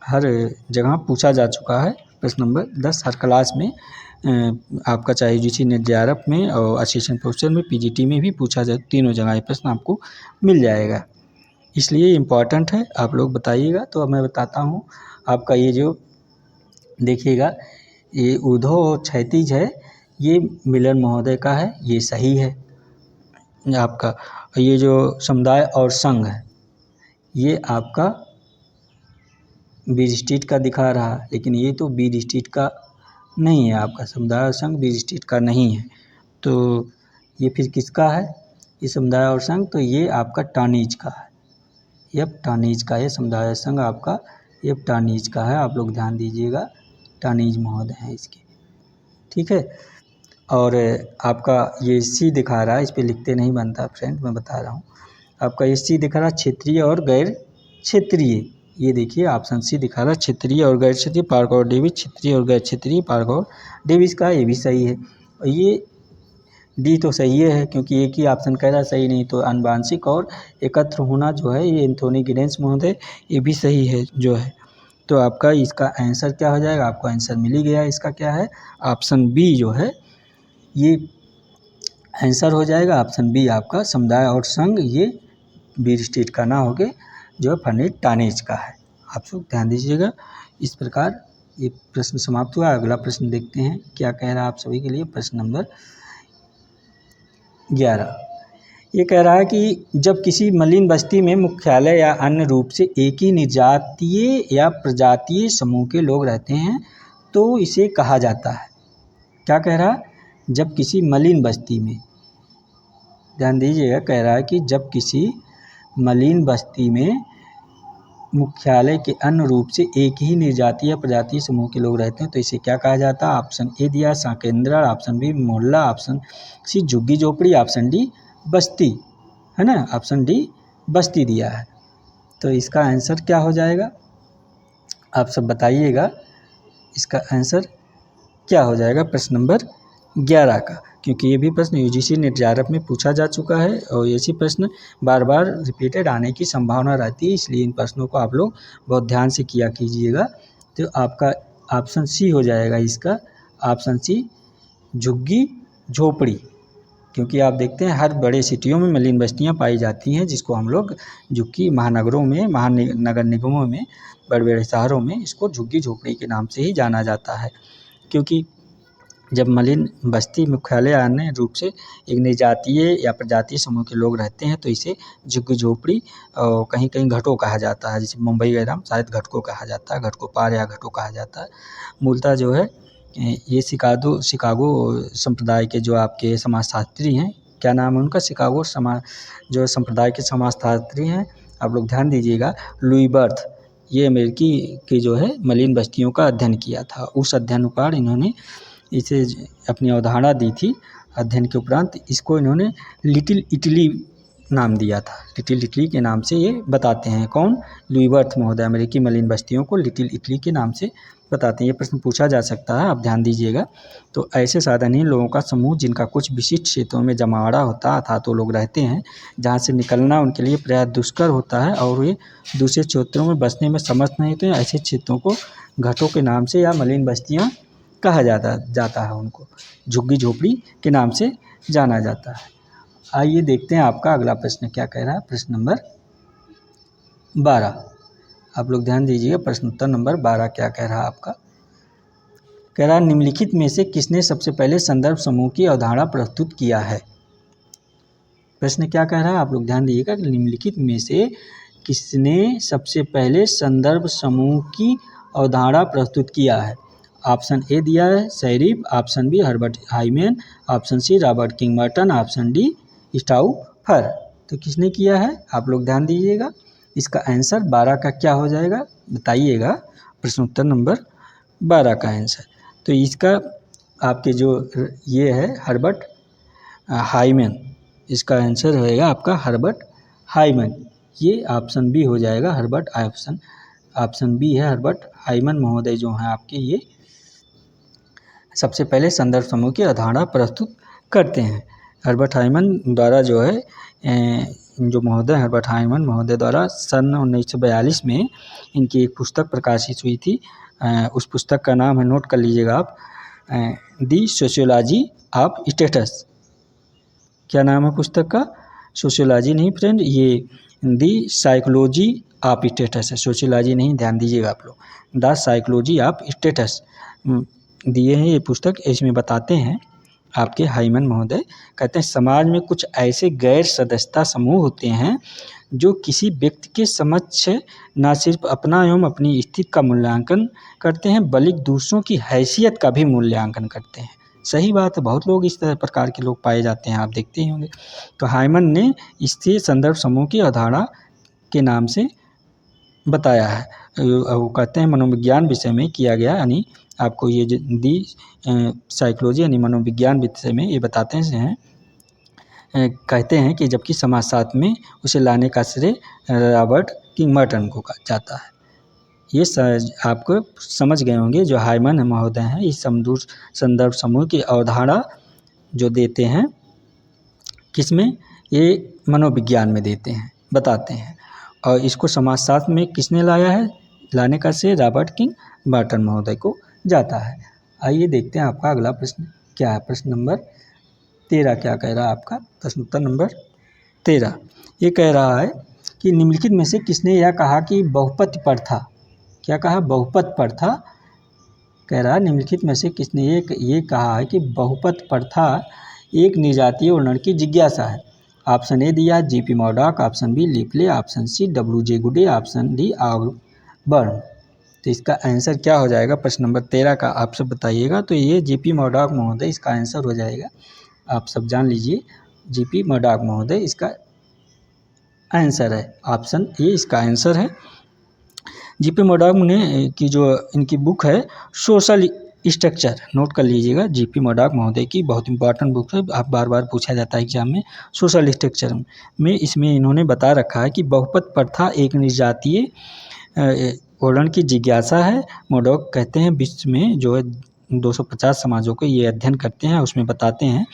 हर जगह पूछा जा चुका है। प्रश्न नंबर 10 हर क्लास में आपका चाहे यूजीसी नेट जेआरएफ में और असिस्टेंट प्रोफेसर में, पीजीटी में भी पूछा जाए, तीनों जगह ये प्रश्न आपको मिल जाएगा, इसलिए इम्पॉर्टेंट है, आप लोग बताइएगा। तो अब मैं बताता हूँ आपका ये जो देखिएगा ये ऊर्ध्व और क्षैतिज है, ये मिलर महोदय का है, ये सही है आपका। ये जो समुदाय और संघ है ये आपका बीरिस्टिट का दिखा रहा है, लेकिन ये तो बीरिस्टिट का नहीं है, आपका समुदाय और संघ बीरिस्टिट का नहीं है। तो ये फिर किसका है, ये समुदाय और संघ, तो ये आपका टानीज का है, ये टानीज का है। समुदाय और संघ आपका ये टानीज का है, आप लोग ध्यान दीजिएगा, टानीज महोदय हैं इसके, ठीक है। और आपका ये सी दिखा रहा है, इस पर लिखते नहीं बनता फ्रेंड, मैं बता रहा हूँ। आपका ये सी दिखा रहा है क्षेत्रीय और गैर क्षेत्रीय, ये देखिए ऑप्शन सी दिखा रहा है क्षेत्रीय और गैर क्षेत्रीय, पार्क और डेविस, क्षेत्रीय और गैर क्षेत्रीय, पार्क और डेविस का, ये भी सही है। और ये डी तो सही है, क्योंकि एक ही ऑप्शन कह रहा है सही नहीं, तो आनुवांशिक और एकत्र होना जो है ये एंथोनी गिडेंस महोदय, ये भी सही है जो है। तो आपका इसका आंसर क्या हो जाएगा, आपको आंसर मिल ही गया, इसका क्या है ऑप्शन बी जो है ये आंसर हो जाएगा। ऑप्शन बी आपका समुदाय और संघ ये बीरिस्टिट का ना होके जो है फर्निट टानीज का है, आप सब ध्यान दीजिएगा। इस प्रकार ये प्रश्न समाप्त हुआ। अगला प्रश्न देखते हैं क्या कह रहा है आप सभी के लिए। प्रश्न नंबर 11 ये कह रहा है कि जब किसी मलिन बस्ती में मुख्यालय या अन्य रूप से एक ही निर्जातीय या प्रजातीय समूह के लोग रहते हैं तो इसे कहा जाता है। क्या कह रहा है, जब किसी मलिन बस्ती में, ध्यान दीजिएगा, कह रहा है कि जब किसी मलिन बस्ती में मुख्यालय के अन्य रूप से एक ही निर्जातीय या प्रजातीय समूह के लोग रहते हैं तो इसे क्या कहा जाता है। ऑप्शन ए दिया साकेंद्र, ऑप्शन बी मोहल्ला, ऑप्शन सी झुग्गी झोपड़ी, ऑप्शन डी बस्ती, है ना, ऑप्शन डी बस्ती दिया है। तो इसका आंसर क्या हो जाएगा, आप सब बताइएगा इसका आंसर क्या हो जाएगा प्रश्न नंबर 11 का। क्योंकि ये भी प्रश्न यूजीसी नेट जेआरएफ में पूछा जा चुका है और ऐसी प्रश्न बार बार रिपीटेड आने की संभावना रहती है, इसलिए इन प्रश्नों को आप लोग बहुत ध्यान से किया कीजिएगा। तो आपका ऑप्शन सी हो जाएगा इसका, ऑप्शन सी झुग्गी झोपड़ी। क्योंकि आप देखते हैं हर बड़े सिटियों में मलिन बस्तियां पाई जाती हैं, जिसको हम लोग झुग्गी, महानगरों में, महानगर निगमों में, बड़े बड़े शहरों में इसको झुग्गी झोपड़ी के नाम से ही जाना जाता है। क्योंकि जब मलिन बस्ती मुख्यालय अन्य रूप से एक निजातीय या प्रजातीय समूह के लोग रहते हैं तो इसे झुग्गी झोपड़ी और कहीं कहीं घटों कहा जाता है। जैसे मुंबई वगैरह शायद घटकों कहा जाता है, घटकों पार या घटों कहा जाता है। मूलतः जो है ये शिकागो संप्रदाय के जो आपके समाजशास्त्री हैं, क्या नाम है उनका, शिकागो समाज जो संप्रदाय के समाजशास्त्री हैं, आप लोग ध्यान दीजिएगा, लुई बर्थ, ये अमेरिकी की जो है मलिन बस्तियों का अध्ययन किया था। उस अध्ययन इन्होंने इसे अपनी अवधारणा दी थी। अध्ययन के उपरांत इसको इन्होंने लिटिल इटली नाम दिया था। लिटिल इटली के नाम से ये बताते हैं। कौन? लुई बर्थ महोदय अमेरिकी मलिन बस्तियों को लिटिल इटली के नाम से बताते हैं। ये प्रश्न पूछा जा सकता है, आप ध्यान दीजिएगा। तो ऐसे साधनहीन लोगों का समूह जिनका कुछ विशिष्ट क्षेत्रों में जमावड़ा होता अर्थात वो लोग रहते हैं जहाँ से निकलना उनके लिए प्रायः दुष्कर होता है और वे दूसरे क्षेत्रों में बसने में समर्थ नहीं होते हैं, ऐसे क्षेत्रों को घटों के नाम से या मलिन बस्तियाँ कहा जाता है। उनको झुग्गी झोपड़ी के नाम से जाना जाता है। आइए देखते हैं आपका अगला प्रश्न क्या कह रहा है। प्रश्न नंबर 12, आप लोग ध्यान दीजिएगा। प्रश्न उत्तर नंबर 12 क्या कह रहा है आपका। कह रहा है निम्नलिखित में से किसने सबसे पहले संदर्भ समूह की अवधारणा प्रस्तुत किया है। प्रश्न क्या कह रहा है, आप लोग ध्यान दीजिएगा। निम्नलिखित में से किसने सबसे पहले संदर्भ समूह की अवधारणा प्रस्तुत किया है। ऑप्शन ए दिया है Sherif, option B Herbert Hyman, option C Robert King Merton, option D Stouffer. तो किसने किया है, आप लोग ध्यान दीजिएगा। इसका आंसर 12 का क्या हो जाएगा बताइएगा। प्रश्न उत्तर नंबर 12 का आंसर तो इसका आपके जो ये है हर्बर्ट हाइमन, इसका आंसर होएगा आपका हर्बर्ट हाइमन। ये ऑप्शन बी हो जाएगा हर्बर्ट, ऑप्शन बी है हर्बर्ट हाइमन महोदय जो हैं आपके, ये सबसे पहले संदर्भ समूह की अवधारणा प्रस्तुत करते हैं। हर्बर्ट हाइमन द्वारा जो है जो महोदय हर्बर्ट हाइमन महोदय द्वारा सन 1942 में इनकी एक पुस्तक प्रकाशित हुई थी। उस पुस्तक का नाम है, नोट कर लीजिएगा आप, दी सोशियोलॉजी ऑफ स्टेटस। क्या नाम है पुस्तक का? सोशियोलॉजी नहीं फ्रेंड, ये दी साइकोलॉजी ऑफ स्टेटस है, सोशियोलॉजी नहीं, ध्यान दीजिएगा आप लोग। द साइकोलॉजी ऑफ स्टेटस दिए हैं ये पुस्तक। इसमें बताते हैं आपके हाइमन महोदय, कहते हैं समाज में कुछ ऐसे गैर सदस्यता समूह होते हैं जो किसी व्यक्ति के समक्ष न सिर्फ अपना एवं अपनी स्थिति का मूल्यांकन करते हैं बल्कि दूसरों की हैसियत का भी मूल्यांकन करते हैं। सही बात है, बहुत लोग इस प्रकार के लोग पाए जाते हैं, आप देखते ही होंगे। तो हाइमन ने इससे संदर्भ समूह की अवधारणा के नाम से बताया है। वो कहते हैं मनोविज्ञान विषय में किया गया, यानी आपको ये दी साइकोलॉजी यानी मनोविज्ञान विषय में ये बताते हैं, कहते हैं कि जबकि समाजशास्त्र में उसे लाने का श्रेय रॉबर्ट किंग मर्टन को जाता है। ये आपको समझ गए होंगे जो हाइमन महोदय हैं इस संदर्भ समूह की अवधारणा जो देते हैं किसमें, ये मनोविज्ञान में देते हैं, बताते हैं। और इसको समाजशास्त्र में किसने लाया है, लाने का श्रेय रॉबर्ट किंग मर्टन महोदय को जाता है। आइए देखते हैं आपका अगला प्रश्न क्या है। प्रश्न नंबर 13 क्या कह रहा है आपका। प्रश्न उत्तर नंबर 13 ये कह रहा है कि निम्नलिखित में से किसने यह कहा कि बहुपद प्रथा, क्या कहा, बहुपद प्रथा, कह रहा है निम्नलिखित में से किसने ये कहा है कि बहुपद प्रथा एक निजातीय वर्णन की जिज्ञासा है। ऑप्शन ए दिया GP Murdock, option B Le Play, option C W J. Goode, option D Ogburn. तो इसका आंसर क्या हो जाएगा प्रश्न नंबर 13 का, आप सब बताइएगा। तो ये जीपी मॉडॉक महोदय इसका आंसर हो जाएगा, आप सब जान लीजिए। जीपी मॉडॉक महोदय इसका आंसर है, ऑप्शन ए इसका आंसर है। जीपी मॉडॉक ने की जो इनकी बुक है सोशल स्ट्रक्चर, नोट कर लीजिएगा। जीपी मॉडॉक महोदय की बहुत इंपॉर्टेंट बुक है, आप बार बार पूछा जाता है एग्जाम में। सोशल स्ट्रक्चर में इसमें इन्होंने बता रखा है कि बहुपद प्रथा एक निजातीय वर्णन की जिज्ञासा है। मॉडॉक कहते हैं विश्व में जो है 250 समाजों को ये अध्ययन करते हैं। उसमें बताते हैं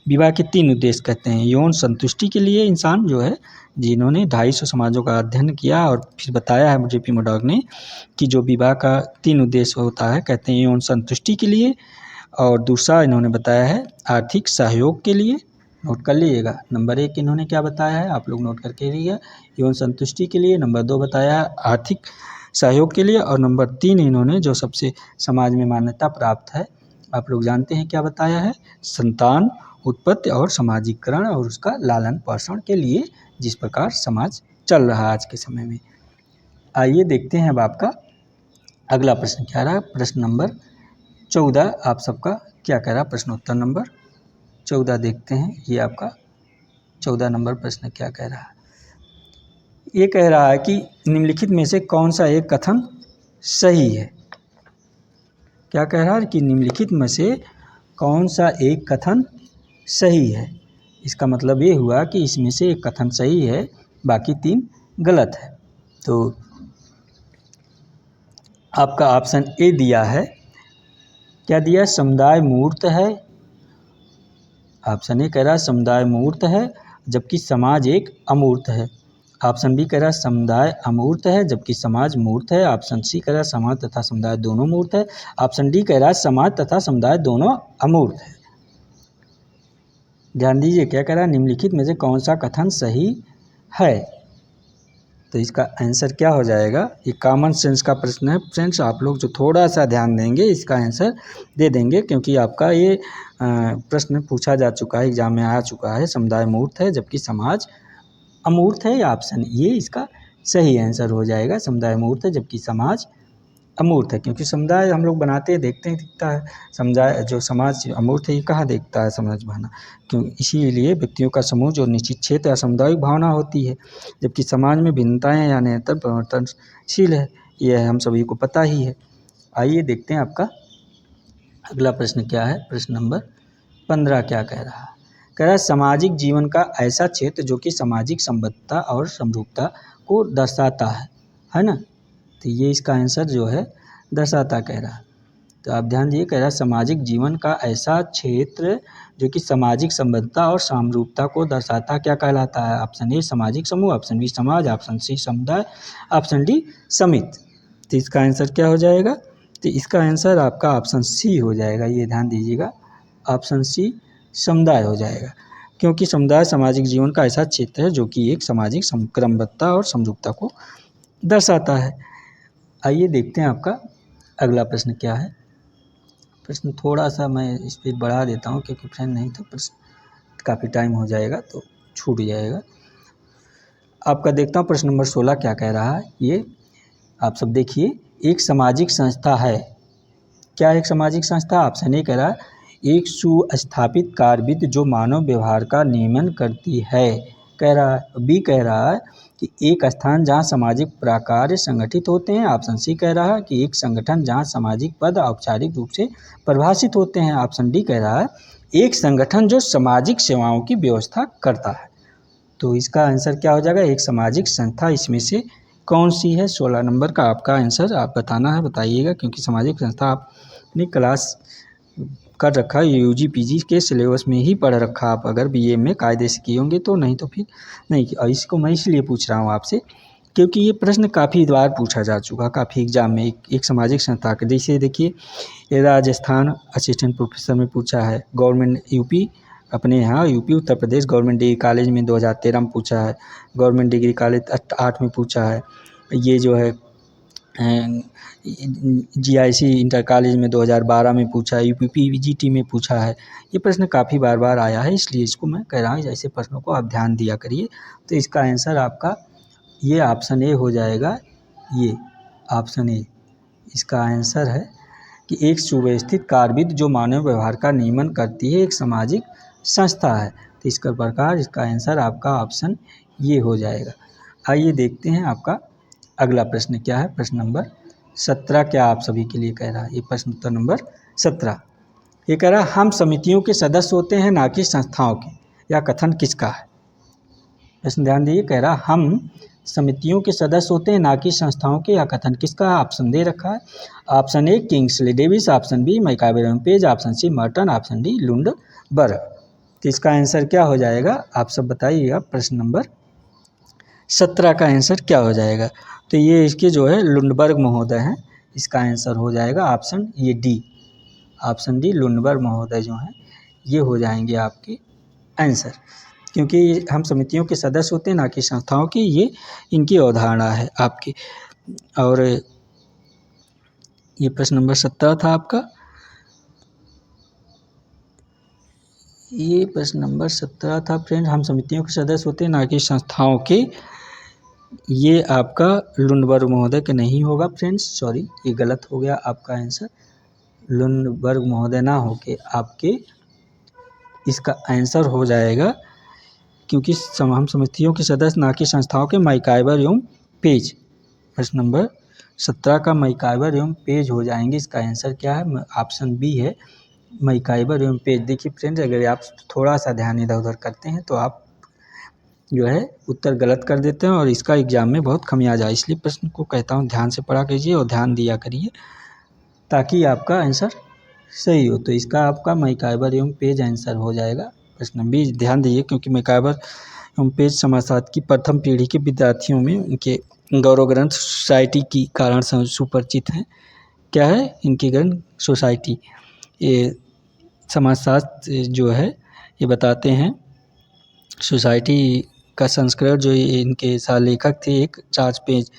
विवाह के 3 उद्देश्य कहते हैं। यौन संतुष्टि के लिए इंसान जो है, जिन्होंने 250 समाजों का अध्ययन किया और फिर बताया है जेपी मर्डॉक ने कि जो विवाह का 3 उद्देश्य होता है, कहते हैं यौन संतुष्टि के लिए, और दूसरा इन्होंने बताया है आर्थिक सहयोग के लिए। नोट कर लीजिएगा, नंबर 1 इन्होंने क्या बताया है, आप लोग नोट करके रहिए, यौन संतुष्टि के लिए। नंबर 2 बताया है आर्थिक सहयोग के लिए, और नंबर 3 इन्होंने जो सबसे समाज में मान्यता प्राप्त है, आप लोग जानते हैं क्या बताया है, संतान उत्पत्ति और सामाजिकरण और उसका लालन पोषण के लिए, जिस प्रकार समाज चल रहा है आज के समय में। आइए देखते हैं अब आपका अगला प्रश्न क्या रहा। प्रश्न नंबर 14 आप सबका क्या कह रहा, प्रश्नोत्तर नंबर 14 देखते हैं। ये आपका 14 नंबर प्रश्न क्या कह रहा है। ये कह रहा है कि निम्नलिखित में से कौन सा एक कथन सही है। क्या कह रहा है कि निम्नलिखित में से कौन सा एक कथन सही है। इसका मतलब ये हुआ कि इसमें से एक कथन सही है, बाकी 3 गलत है। तो आपका ऑप्शन ए दिया है, क्या दिया, समुदाय मूर्त है। ऑप्शन ए कह रहा है समुदाय मूर्त है जबकि समाज एक अमूर्त है। ऑप्शन बी कह रहा है समुदाय अमूर्त है जबकि समाज मूर्त है। ऑप्शन सी कह रहा है समाज तथा समुदाय दोनों मूर्त है। ऑप्शन डी कह रहा है समाज तथा समुदाय दोनों अमूर्त है। ध्यान दीजिए क्या कह रहा है, निम्नलिखित में से कौन सा कथन सही है। तो इसका आंसर क्या हो जाएगा, ये कॉमन सेंस का प्रश्न है फ्रेंड्स। आप लोग जो थोड़ा सा ध्यान देंगे इसका आंसर दे देंगे, क्योंकि आपका ये प्रश्न पूछा जा चुका है, एग्जाम में आ चुका है। समुदाय मूर्त है जबकि समाज अमूर्त है। ऑप्शन ये इसका सही आंसर हो जाएगा, समुदाय मूर्त है जबकि समाज अमूर्त है। क्योंकि समुदाय हम लोग बनाते हैं, देखते हैं, दिखता है। समुदाय जो समाज अमूर्त है, ये कहाँ देखता है समाज बना, क्यों, इसीलिए व्यक्तियों का समूह जो निश्चित क्षेत्र या सामुदायिक भावना होती है, जबकि समाज में भिन्नताएं या निरंतर परिवर्तनशील है, यह हम सभी को पता ही है। आइए देखते हैं आपका अगला प्रश्न क्या है। प्रश्न नंबर 15 क्या कह रहा है, कह रहा है सामाजिक जीवन का ऐसा क्षेत्र जो कि सामाजिक संबद्धता और समरूपता को दर्शाता है ना। तो ये इसका आंसर जो है दर्शाता कह रहा है। तो आप ध्यान दिए, कह रहा है सामाजिक जीवन का ऐसा क्षेत्र जो कि सामाजिक संबद्धता और समरूपता को दर्शाता क्या कहलाता है। ऑप्शन ए सामाजिक समूह, ऑप्शन बी समाज, ऑप्शन सी समुदाय, ऑप्शन डी समिति। तो इसका आंसर क्या हो जाएगा, तो इसका आंसर आपका ऑप्शन सी हो जाएगा। ये ध्यान दीजिएगा, ऑप्शन सी समुदाय हो जाएगा, क्योंकि समुदाय सामाजिक जीवन का ऐसा क्षेत्र है जो कि एक सामाजिक क्रमबद्धता और समरूपता को दर्शाता है। आइए देखते हैं आपका अगला प्रश्न क्या है। प्रश्न थोड़ा सा मैं स्पीड बढ़ा देता हूँ, क्योंकि फ्रेंड नहीं तो प्रश्न काफ़ी टाइम हो जाएगा तो छूट जाएगा। आपका देखता हूँ प्रश्न नंबर 16 क्या कह रहा है। ये आप सब देखिए, एक सामाजिक संस्था है। क्या एक सामाजिक संस्था, ऑप्शन ए कह रहा है एक सुस्थापित कार्यविधि जो मानव व्यवहार का नियमन करती है, कह रहा है। बी कह रहा है कि एक स्थान जहां सामाजिक प्रकार्य संगठित होते हैं। ऑप्शन सी कह रहा है कि एक संगठन जहां सामाजिक पद औपचारिक रूप से परिभाषित होते हैं। ऑप्शन डी कह रहा है एक संगठन जो सामाजिक सेवाओं की व्यवस्था करता है। तो इसका आंसर क्या हो जाएगा, एक सामाजिक संस्था इसमें से कौन सी है। 16 नंबर का आपका आंसर आप बताना है, बताइएगा, क्योंकि सामाजिक संस्था आपने क्लास कर रखा है, यूजी पीजी के सिलेबस में ही पढ़ रखा। आप अगर बीए में कायदे से किए होंगे तो, नहीं तो फिर नहीं। और इसको मैं इसलिए पूछ रहा हूँ आपसे, क्योंकि ये प्रश्न काफ़ी बार पूछा जा चुका, काफ़ी एग्जाम में। एक सामाजिक संस्था का, जैसे देखिए ये राजस्थान असिस्टेंट प्रोफेसर में पूछा है, गवर्नमेंट यूपी अपने यहाँ UP Uttar Pradesh government degree college में 2013 में पूछा है, गवर्नमेंट डिग्री कॉलेज 8 में पूछा है। ये जो है जीआईसी इंटर कॉलेज में 2012 में पूछा है, यूपी पीजीटी में पूछा है। ये प्रश्न काफ़ी बार बार आया है, इसलिए इसको मैं कह रहा हूँ ऐसे प्रश्नों को आप ध्यान दिया करिए। तो इसका आंसर आपका ये ऑप्शन ए हो जाएगा। ये ऑप्शन ए इसका आंसर है कि एक सुव्यवस्थित कार्यविधि जो मानव व्यवहार का नियमन करती है, एक सामाजिक संस्था है। तो इसका प्रकार, इसका आंसर आपका ऑप्शन ये हो जाएगा। आइए देखते हैं आपका अगला प्रश्न क्या है। प्रश्न नंबर 17 क्या आप सभी के लिए कह रहा है। ये प्रश्न उत्तर नंबर 17 ये कह रहा है हम समितियों के सदस्य होते हैं ना कि संस्थाओं के, यह कथन किसका है। प्रश्न ध्यान दीजिए, कह रहा हम समितियों के सदस्य होते हैं ना कि संस्थाओं के, या कथन किसका ऑप्शन दे रखा है। Option A Kingsley Davis, option B MacIver एवं Page, option C Merton, option D Lundberg. तो इसका आंसर क्या हो जाएगा आप सब बताइएगा। प्रश्न नंबर 17 का आंसर क्या हो जाएगा। तो ये इसके जो है लुंडबर्ग महोदय हैं, इसका आंसर हो जाएगा ऑप्शन ये डी, ऑप्शन डी लुंडबर्ग महोदय जो हैं ये हो जाएंगे आपके आंसर, क्योंकि हम समितियों के सदस्य होते हैं ना कि संस्थाओं की, ये इनकी अवधारणा है आपकी। और ये प्रश्न नंबर 17 था आपका। ये प्रश्न नंबर 17 था फ्रेंड, हम समितियों के सदस्य होते हैं ना कि संस्थाओं के। ये आपका लुंडबर्ग महोदय का नहीं होगा फ्रेंड्स, सॉरी ये गलत हो गया आपका आंसर। लुंडबर्ग महोदय ना हो के आपके इसका आंसर हो जाएगा, क्योंकि हम समितियों के सदस्य ना कि संस्थाओं के, मैकाइवर एवं पेज। प्रश्न नंबर 17 का मैकाइवर एवं पेज हो जाएंगे। इसका आंसर क्या है, ऑप्शन बी है मैकाइवर एवं पेज। देखिए फ्रेंड्स, अगर आप थोड़ा सा ध्यान इधर उधर करते हैं तो आप जो है उत्तर गलत कर देते हैं और इसका एग्जाम में बहुत खमियाजा जाए, इसलिए प्रश्न को कहता हूँ ध्यान से पढ़ा कीजिए और ध्यान दिया करिए ताकि आपका आंसर सही हो। तो इसका आपका मैकाइवर एवं पेज आंसर हो जाएगा। प्रश्न बी ध्यान दीजिए, क्योंकि मैकाइवर एवं पेज समाजशास्त्र की प्रथम पीढ़ी के विद्यार्थियों में उनके गौरव ग्रंथ सोसाइटी की कारण सुपरिचित हैं। क्या है इनके ग्रंथ सोसाइटी, ये समाजशास्त्र जो है ये बताते हैं। सोसाइटी का संस्करण जो इनके लेखक थे, एक 4 पेज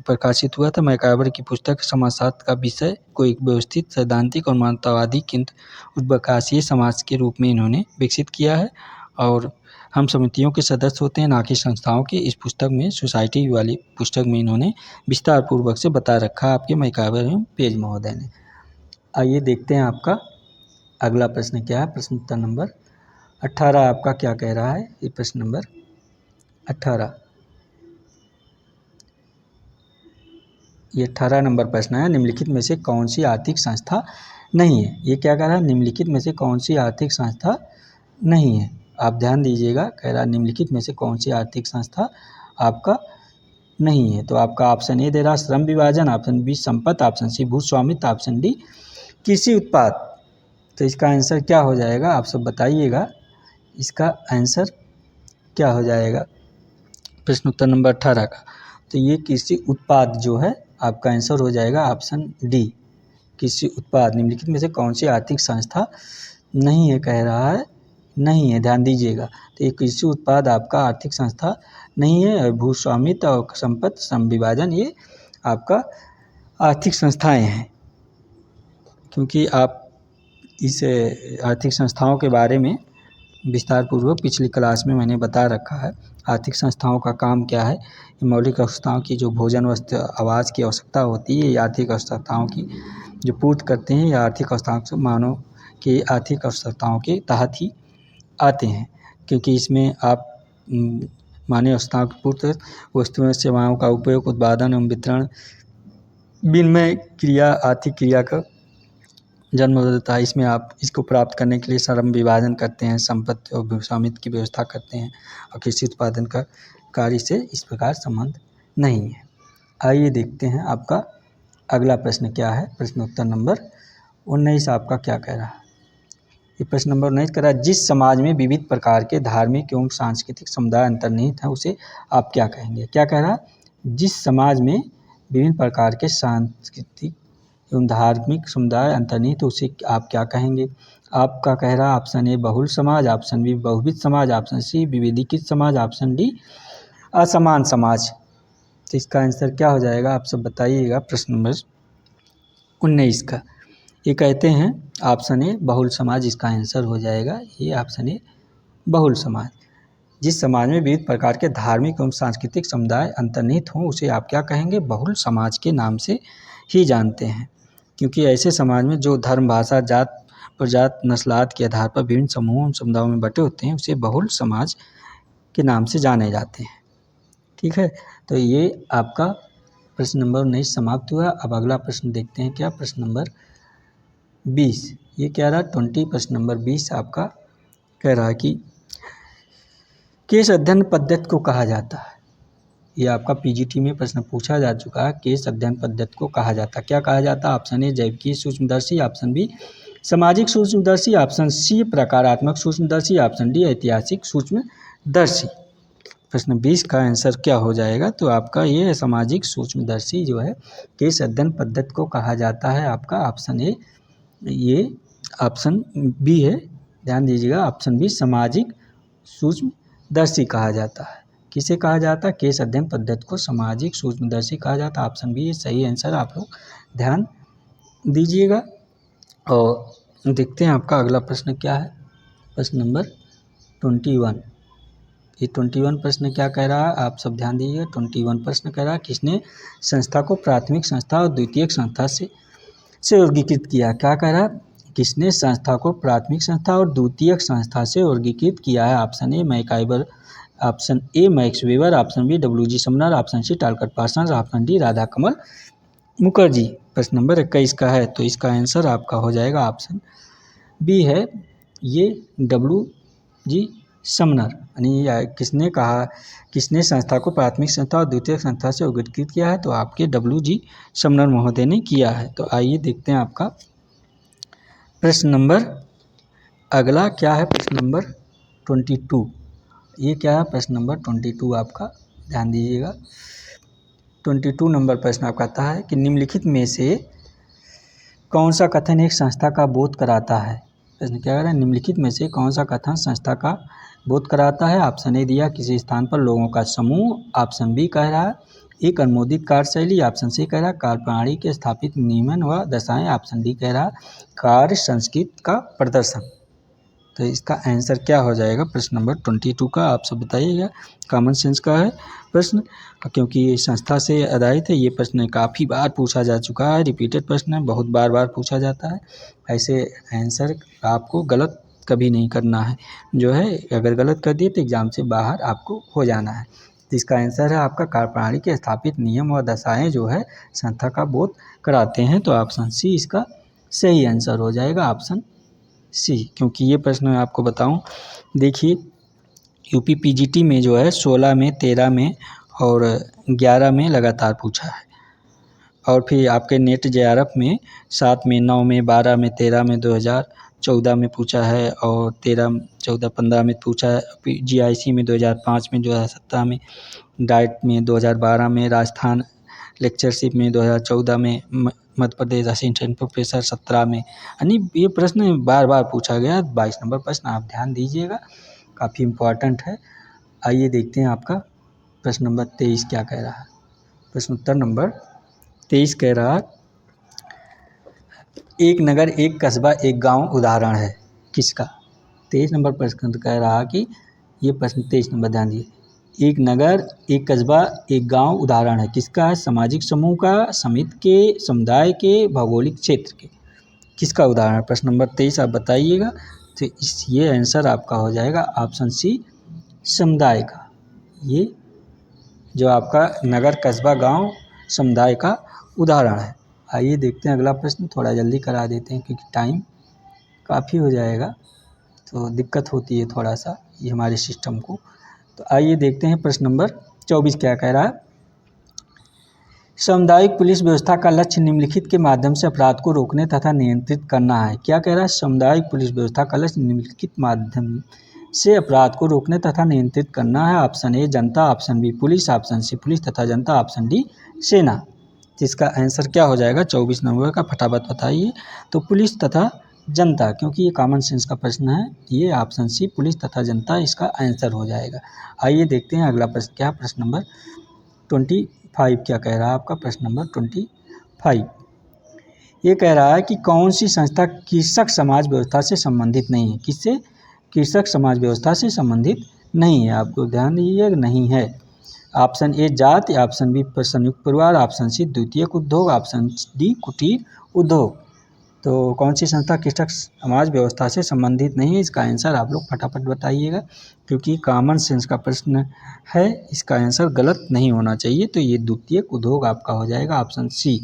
प्रकाशित हुआ था। मैकाइवर की पुस्तक समाजशास्त्र का विषय को एक व्यवस्थित, सैद्धांतिक और मानवतावादी किंतु उद्भवकाशीय समाज के रूप में इन्होंने विकसित किया है। और हम समितियों के सदस्य होते हैं ना कि संस्थाओं के, इस पुस्तक में सोसाइटी वाली पुस्तक में इन्होंने विस्तार पूर्वक से बता रखा है आपके मैकाइवर एवं पेज महोदय ने। आइए देखते हैं आपका अगला प्रश्न क्या है। प्रश्न उत्तर नंबर 18 आपका क्या कह रहा है। ये प्रश्न नंबर 18, ये 18 नंबर प्रश्न है। निम्नलिखित में से कौन सी आर्थिक संस्था नहीं है। ये क्या कह रहा है, निम्नलिखित में से कौन सी आर्थिक संस्था नहीं है। आप ध्यान दीजिएगा, कह रहा है निम्नलिखित में से कौन सी आर्थिक संस्था आपका नहीं है। तो आपका ऑप्शन ए दे रहा श्रम विभाजन, ऑप्शन बी संपत्ति, ऑप्शन सी भूस्वामित्व, ऑप्शन डी कृषि उत्पाद। तो इसका आंसर क्या हो जाएगा आप सब बताइएगा, इसका आंसर क्या हो जाएगा प्रश्न उत्तर नंबर 18 का। तो ये कृषि उत्पाद जो है आपका आंसर हो जाएगा ऑप्शन डी, कृषि उत्पाद। निम्नलिखित में से कौन सी आर्थिक संस्था नहीं है, कह रहा है नहीं है, ध्यान दीजिएगा। तो ये कृषि उत्पाद आपका आर्थिक संस्था नहीं है। भूस्वामित्व और संपत्ति, श्रम विभाजन ये आपका आर्थिक संस्थाएं हैं, क्योंकि आप इस आर्थिक संस्थाओं के बारे में विस्तार पूर्वक पिछली क्लास में मैंने बता रखा है। आर्थिक संस्थाओं का काम क्या है, मौलिक आवश्यकताओं की जो भोजन, वस्त्र, आवास की आवश्यकता होती है, ये आर्थिक आवश्यकताओं की जो पूर्ति करते हैं, या आर्थिक आवश्यकताओं से मानव की आर्थिक आवश्यकताओं के तहत ही आते हैं, क्योंकि इसमें आप मानवीय आवश्यकताओं की पूर्ति, वस्तुओं सेवाओं का उपयोग, उत्पादन एवं वितरण, विनिमय क्रिया, आर्थिक क्रिया का जन्म देता है। इसमें आप इसको प्राप्त करने के लिए श्रम विभाजन करते हैं, संपत्ति और भूस्वामित्व की व्यवस्था करते हैं, और कृषि उत्पादन का कार्य से इस प्रकार संबंध नहीं है। आइए देखते हैं आपका अगला प्रश्न क्या है। प्रश्न उत्तर नंबर 19 आपका क्या कह रहा है। ये प्रश्न नंबर 19 कह रहा है, जिस समाज में विविध प्रकार के धार्मिक एवं सांस्कृतिक समुदाय अंतर्निहित हैं उसे आप क्या कहेंगे। क्या कह रहा है, जिस समाज में विभिन्न प्रकार के सांस्कृतिक एवं धार्मिक समुदाय अंतर्निहित तो उसे आप क्या कहेंगे। आपका कह रहा है ऑप्शन ए बहुल समाज, ऑप्शन बी बहुविध समाज, ऑप्शन सी विविधीकृत समाज, ऑप्शन डी असमान समाज। तो इसका आंसर क्या हो जाएगा आप सब बताइएगा। प्रश्न नंबर 19 का ये कहते हैं ऑप्शन ए बहुल समाज, इसका आंसर हो जाएगा ये ऑप्शन ए बहुल समाज। जिस समाज में विविध प्रकार के धार्मिक एवं सांस्कृतिक समुदाय अंतर्निहित हों उसे आप क्या कहेंगे, बहुल समाज के नाम से ही जानते हैं, क्योंकि ऐसे समाज में जो धर्म, भाषा, जात, प्रजात, नस्लात के आधार पर विभिन्न समूहों समुदायों में बटे होते हैं उसे बहुल समाज के नाम से जाने जाते हैं। ठीक है, तो ये आपका प्रश्न नंबर 19 समाप्त हुआ। अब अगला प्रश्न देखते हैं क्या, प्रश्न नंबर 20। ये क्या रहा 20, प्रश्न नंबर 20 आपका कह रहा है कि केस अध्ययन पद्धति को कहा जाता है। ये आपका पीजीटी में प्रश्न पूछा जा चुका है। केस अध्ययन पद्धति को कहा जाता, क्या कहा जाता? ऑप्शन ए जैविकीय सूक्ष्मदर्शी, ऑप्शन बी सामाजिक सूक्ष्मदर्शी, ऑप्शन सी प्रकारात्मक सूक्ष्मदर्शी, ऑप्शन डी ऐतिहासिक सूक्ष्मदर्शी। प्रश्न 20 का आंसर क्या हो जाएगा? तो आपका ये सामाजिक सूक्ष्मदर्शी जो है केस अध्ययन पद्धति को कहा जाता है। आपका ऑप्शन ए, ये ऑप्शन बी है, ध्यान दीजिएगा, ऑप्शन बी सामाजिक सूक्ष्मदर्शी कहा जाता है। किसे कहा जाता है? केस अध्ययन पद्धति को सामाजिक सूक्ष्मदर्शी कहा जाता है। ऑप्शन बी सही आंसर, आप लोग ध्यान दीजिएगा। और देखते हैं आपका अगला प्रश्न क्या है। प्रश्न नंबर 21। ये 21 प्रश्न क्या कह रहा है, आप सब ध्यान दीजिएगा। 21 प्रश्न कह रहा है किसने संस्था को प्राथमिक संस्था और द्वितीयक संस्था से वर्गीकृत किया? क्या कह रहा है? किसने संस्था को प्राथमिक संस्था और द्वितीयक संस्था से वर्गीकृत किया है? Option A MacIver, option A Max Weber, option B W G. Sumner, option C Talcott Parsons, option D Radha Kamal Mukherjee. प्रश्न नंबर 21 का है, तो इसका आंसर आपका हो जाएगा ऑप्शन बी है, ये डब्ल्यू.जी. समनर। यानी किसने कहा, किसने संस्था को प्राथमिक संस्था और द्वितीयक संस्था से वर्गीकृत किया है? तो आपके डब्ल्यू.जी. समनर महोदय ने किया है। तो आइए देखते हैं आपका प्रश्न नंबर अगला क्या है। प्रश्न नंबर 22। ये क्या है? प्रश्न नंबर 22 आपका, ध्यान दीजिएगा। 22 नंबर प्रश्न आपका आता है कि निम्नलिखित में से कौन सा कथन एक संस्था का बोध कराता है? प्रश्न क्या कह रहा है? निम्नलिखित में से कौन सा कथन संस्था का बोध कराता है? ऑप्शन ए दिया किसी स्थान पर लोगों का समूह, ऑप्शन बी कह रहा है एक अनुमोदित कार्यशैली, ऑप्शन सी कह रहा है कार्यप्रणाली के स्थापित नियमन व दशाएं, ऑप्शन डी कह रहा है कार्य संस्कृति का प्रदर्शन। तो इसका आंसर क्या हो जाएगा? प्रश्न नंबर 22 का आप सब बताइएगा। कॉमन सेंस का है प्रश्न, क्योंकि ये संस्था से आधारित है। ये प्रश्न काफ़ी बार पूछा जा चुका है, रिपीटेड प्रश्न है, बहुत बार बार पूछा जाता है। ऐसे आंसर आपको गलत कभी नहीं करना है, जो है अगर गलत कर दिए तो एग्ज़ाम से बाहर आपको हो जाना है। तो इसका आंसर है आपका कार्यप्रणाली के स्थापित नियम और दशाएँ जो है संस्था का बोध कराते हैं। तो ऑप्शन सी इसका सही आंसर हो जाएगा, ऑप्शन सी। क्योंकि ये प्रश्न मैं आपको बताऊं, देखिए यूपी पीजीटी में जो है 16 में, 13 में और 11 में लगातार पूछा है। और फिर आपके नेट जेआरएफ में 7 में, 9 में, 12 में, 13 में, 2014 में पूछा है और 13, 14, 15 में पूछा है। जीआईसी में 2005 में, 2017 में, डाइट में 2012 में, राजस्थान लेक्चरशिप में 2014 में, मध्य प्रदेश असिस्टेंट प्रोफेसर 17 में। यानी ये प्रश्न बार बार पूछा गया। 22 नंबर प्रश्न आप ध्यान दीजिएगा, काफ़ी इम्पोर्टेंट है। आइए देखते हैं आपका प्रश्न नंबर 23 क्या कह रहा है। प्रश्न उत्तर नंबर 23 कह रहा है एक नगर, एक कस्बा, एक गांव उदाहरण है किसका? 23 नंबर प्रश्न कह रहा कि ये प्रश्न 23 नंबर ध्यान दिए, एक नगर, एक कस्बा, एक गांव उदाहरण है किसका? है सामाजिक समूह का, समिति के, समुदाय के, भौगोलिक क्षेत्र के, किसका उदाहरण है? प्रश्न नंबर 23 आप बताइएगा। तो ये आंसर आपका हो जाएगा ऑप्शन सी समुदाय का। ये जो आपका नगर, कस्बा, गांव, समुदाय का उदाहरण है। आइए देखते हैं अगला प्रश्न, थोड़ा जल्दी करा देते हैं क्योंकि टाइम काफ़ी हो जाएगा तो दिक्कत होती है थोड़ा सा ये हमारे सिस्टम को। तो आइए देखते हैं प्रश्न नंबर 24 क्या कह रहा है। सामुदायिक पुलिस व्यवस्था का लक्ष्य निम्नलिखित के माध्यम से अपराध को रोकने तथा नियंत्रित करना है। क्या कह रहा है? सामुदायिक पुलिस व्यवस्था का लक्ष्य निम्नलिखित माध्यम से अपराध को रोकने तथा नियंत्रित करना है। ऑप्शन ए जनता, option B police, option C police तथा जनता, ऑप्शन डी सेना। इसका आंसर क्या हो जाएगा 24 नंबर का? फटाफट बताइए। तो पुलिस तथा जनता, क्योंकि ये कॉमन सेंस का प्रश्न है, ये ऑप्शन सी पुलिस तथा जनता इसका आंसर हो जाएगा। आइए देखते हैं अगला प्रश्न क्या है। प्रश्न नंबर 25 क्या कह रहा है आपका? प्रश्न नंबर 25 ये कह रहा है कि कौन सी संस्था कृषक समाज व्यवस्था से संबंधित नहीं है? किससे? कृषक समाज व्यवस्था से संबंधित नहीं है। आपको ध्यान दीजिए, नहीं है। ऑप्शन ए जाति, ऑप्शन बी संयुक्त परिवार, ऑप्शन सी द्वितीयक उद्योग, ऑप्शन डी कुटीर उद्योग। तो कौन सी संस्था कृषक समाज व्यवस्था से संबंधित नहीं है? इसका आंसर आप लोग फटाफट बताइएगा क्योंकि कॉमन सेंस का प्रश्न है, इसका आंसर गलत नहीं होना चाहिए। तो ये द्वितीयक उद्योग आपका हो जाएगा, ऑप्शन सी।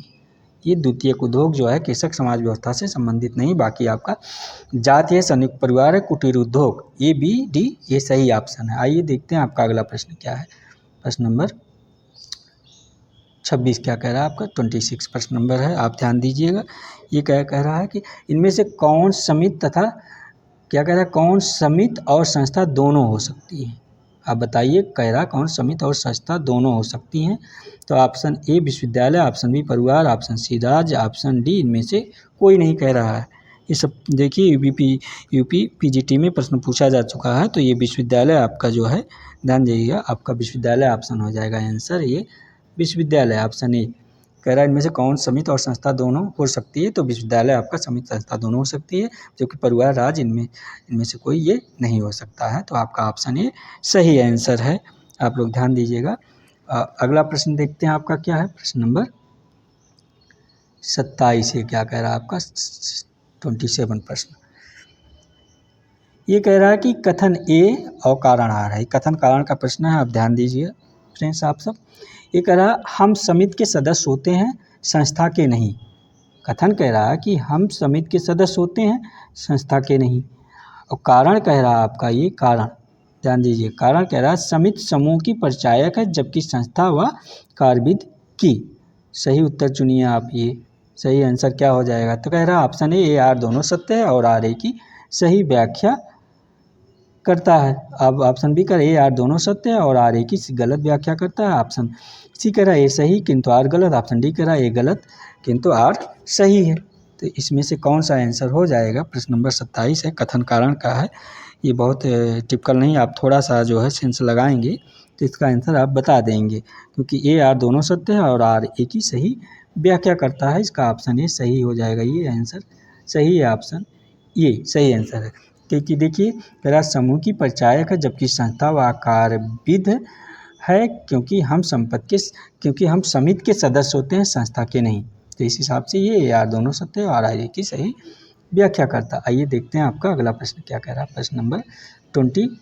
ये द्वितीयक उद्योग जो है कृषक समाज व्यवस्था से संबंधित नहीं। बाकी आपका जाति है, संयुक्त परिवार है, कुटीर उद्योग, ए बी डी ये सही ऑप्शन है। आइए देखते हैं आपका अगला प्रश्न क्या है। प्रश्न नंबर 26 क्या कह रहा है आपका 26 प्रश्न नंबर है, आप ध्यान दीजिएगा। ये क्या कह रहा है कि इनमें से कौन समिति तथा क्या कह रहा है, कौन समिति और संस्था दोनों हो सकती है। आप बताइए, कह रहा कौन समिति और संस्था दोनों हो सकती हैं। तो ऑप्शन ए विश्वविद्यालय, ऑप्शन बी परिवार, ऑप्शन सी राज्य, ऑप्शन डी इनमें से कोई नहीं कह रहा है। ये सब देखिए यूपी पीजीटी में प्रश्न पूछा जा चुका है। तो ये विश्वविद्यालय आपका जो है, ध्यान दीजिएगा, आपका विश्वविद्यालय ऑप्शन हो जाएगा आंसर। ये विश्वविद्यालय ऑप्शन ए कह रहा है इनमें से कौन समिति और संस्था दोनों हो सकती है। तो विश्वविद्यालय आपका समिति संस्था दोनों हो सकती है, जबकि परिवार राज्य इनमें से कोई ये नहीं हो सकता है। तो आपका ऑप्शन ए सही आंसर है, आप लोग ध्यान दीजिएगा। अगला प्रश्न देखते हैं आपका क्या है, प्रश्न नंबर 27 है, क्या कह रहा है आपका 27 प्रश्न। ये कह रहा है कि कथन ए और कारण आर है, कथन कारण का प्रश्न है, आप ध्यान दीजिए फ्रेंड्स आप सब। ये कह रहा है हम समिति के सदस्य होते हैं, संस्था के नहीं। कथन कह रहा है कि हम समिति के सदस्य होते हैं, संस्था के नहीं। और कारण कह रहा है आपका, ये कारण ध्यान दीजिए, कारण कह रहा है समिति समूह की परिचायक है, जबकि संस्था व कार्यविधि की। सही उत्तर चुनिए आप, ये सही आंसर क्या हो जाएगा। तो कह रहा है ऑप्शन ए आर दोनों सत्य है और आर ए की सही व्याख्या करता है। अब ऑप्शन बी कर ए आर दोनों सत्य है और आर ए की गलत व्याख्या करता है। ऑप्शन सी कह रहा है ए सही किंतु आर गलत। ऑप्शन डी कह रहा है ए गलत किंतु आर सही है। तो इसमें से कौन सा आंसर हो जाएगा। प्रश्न नंबर 27 है, कथन कारण का है। ये बहुत टिपिकल नहीं, आप थोड़ा सा जो है सेंस लगाएंगे तो इसका आंसर आप बता देंगे, क्योंकि ए आर दोनों सत्य है और आर ए की सही व्याख्या करता है। इसका ऑप्शन ए सही हो जाएगा, ये आंसर सही है, ऑप्शन ये सही आंसर है। क्योंकि देखिए मेरा समूह की परिचायक है, जबकि संस्था व कार्यविध है, क्योंकि हम समिति के सदस्य होते हैं, संस्था के नहीं। तो इस हिसाब से ये आर दोनों सत्य है और आर ए की सही व्याख्या करता। आइए देखते हैं आपका अगला प्रश्न क्या कह रहा है। प्रश्न नंबर 28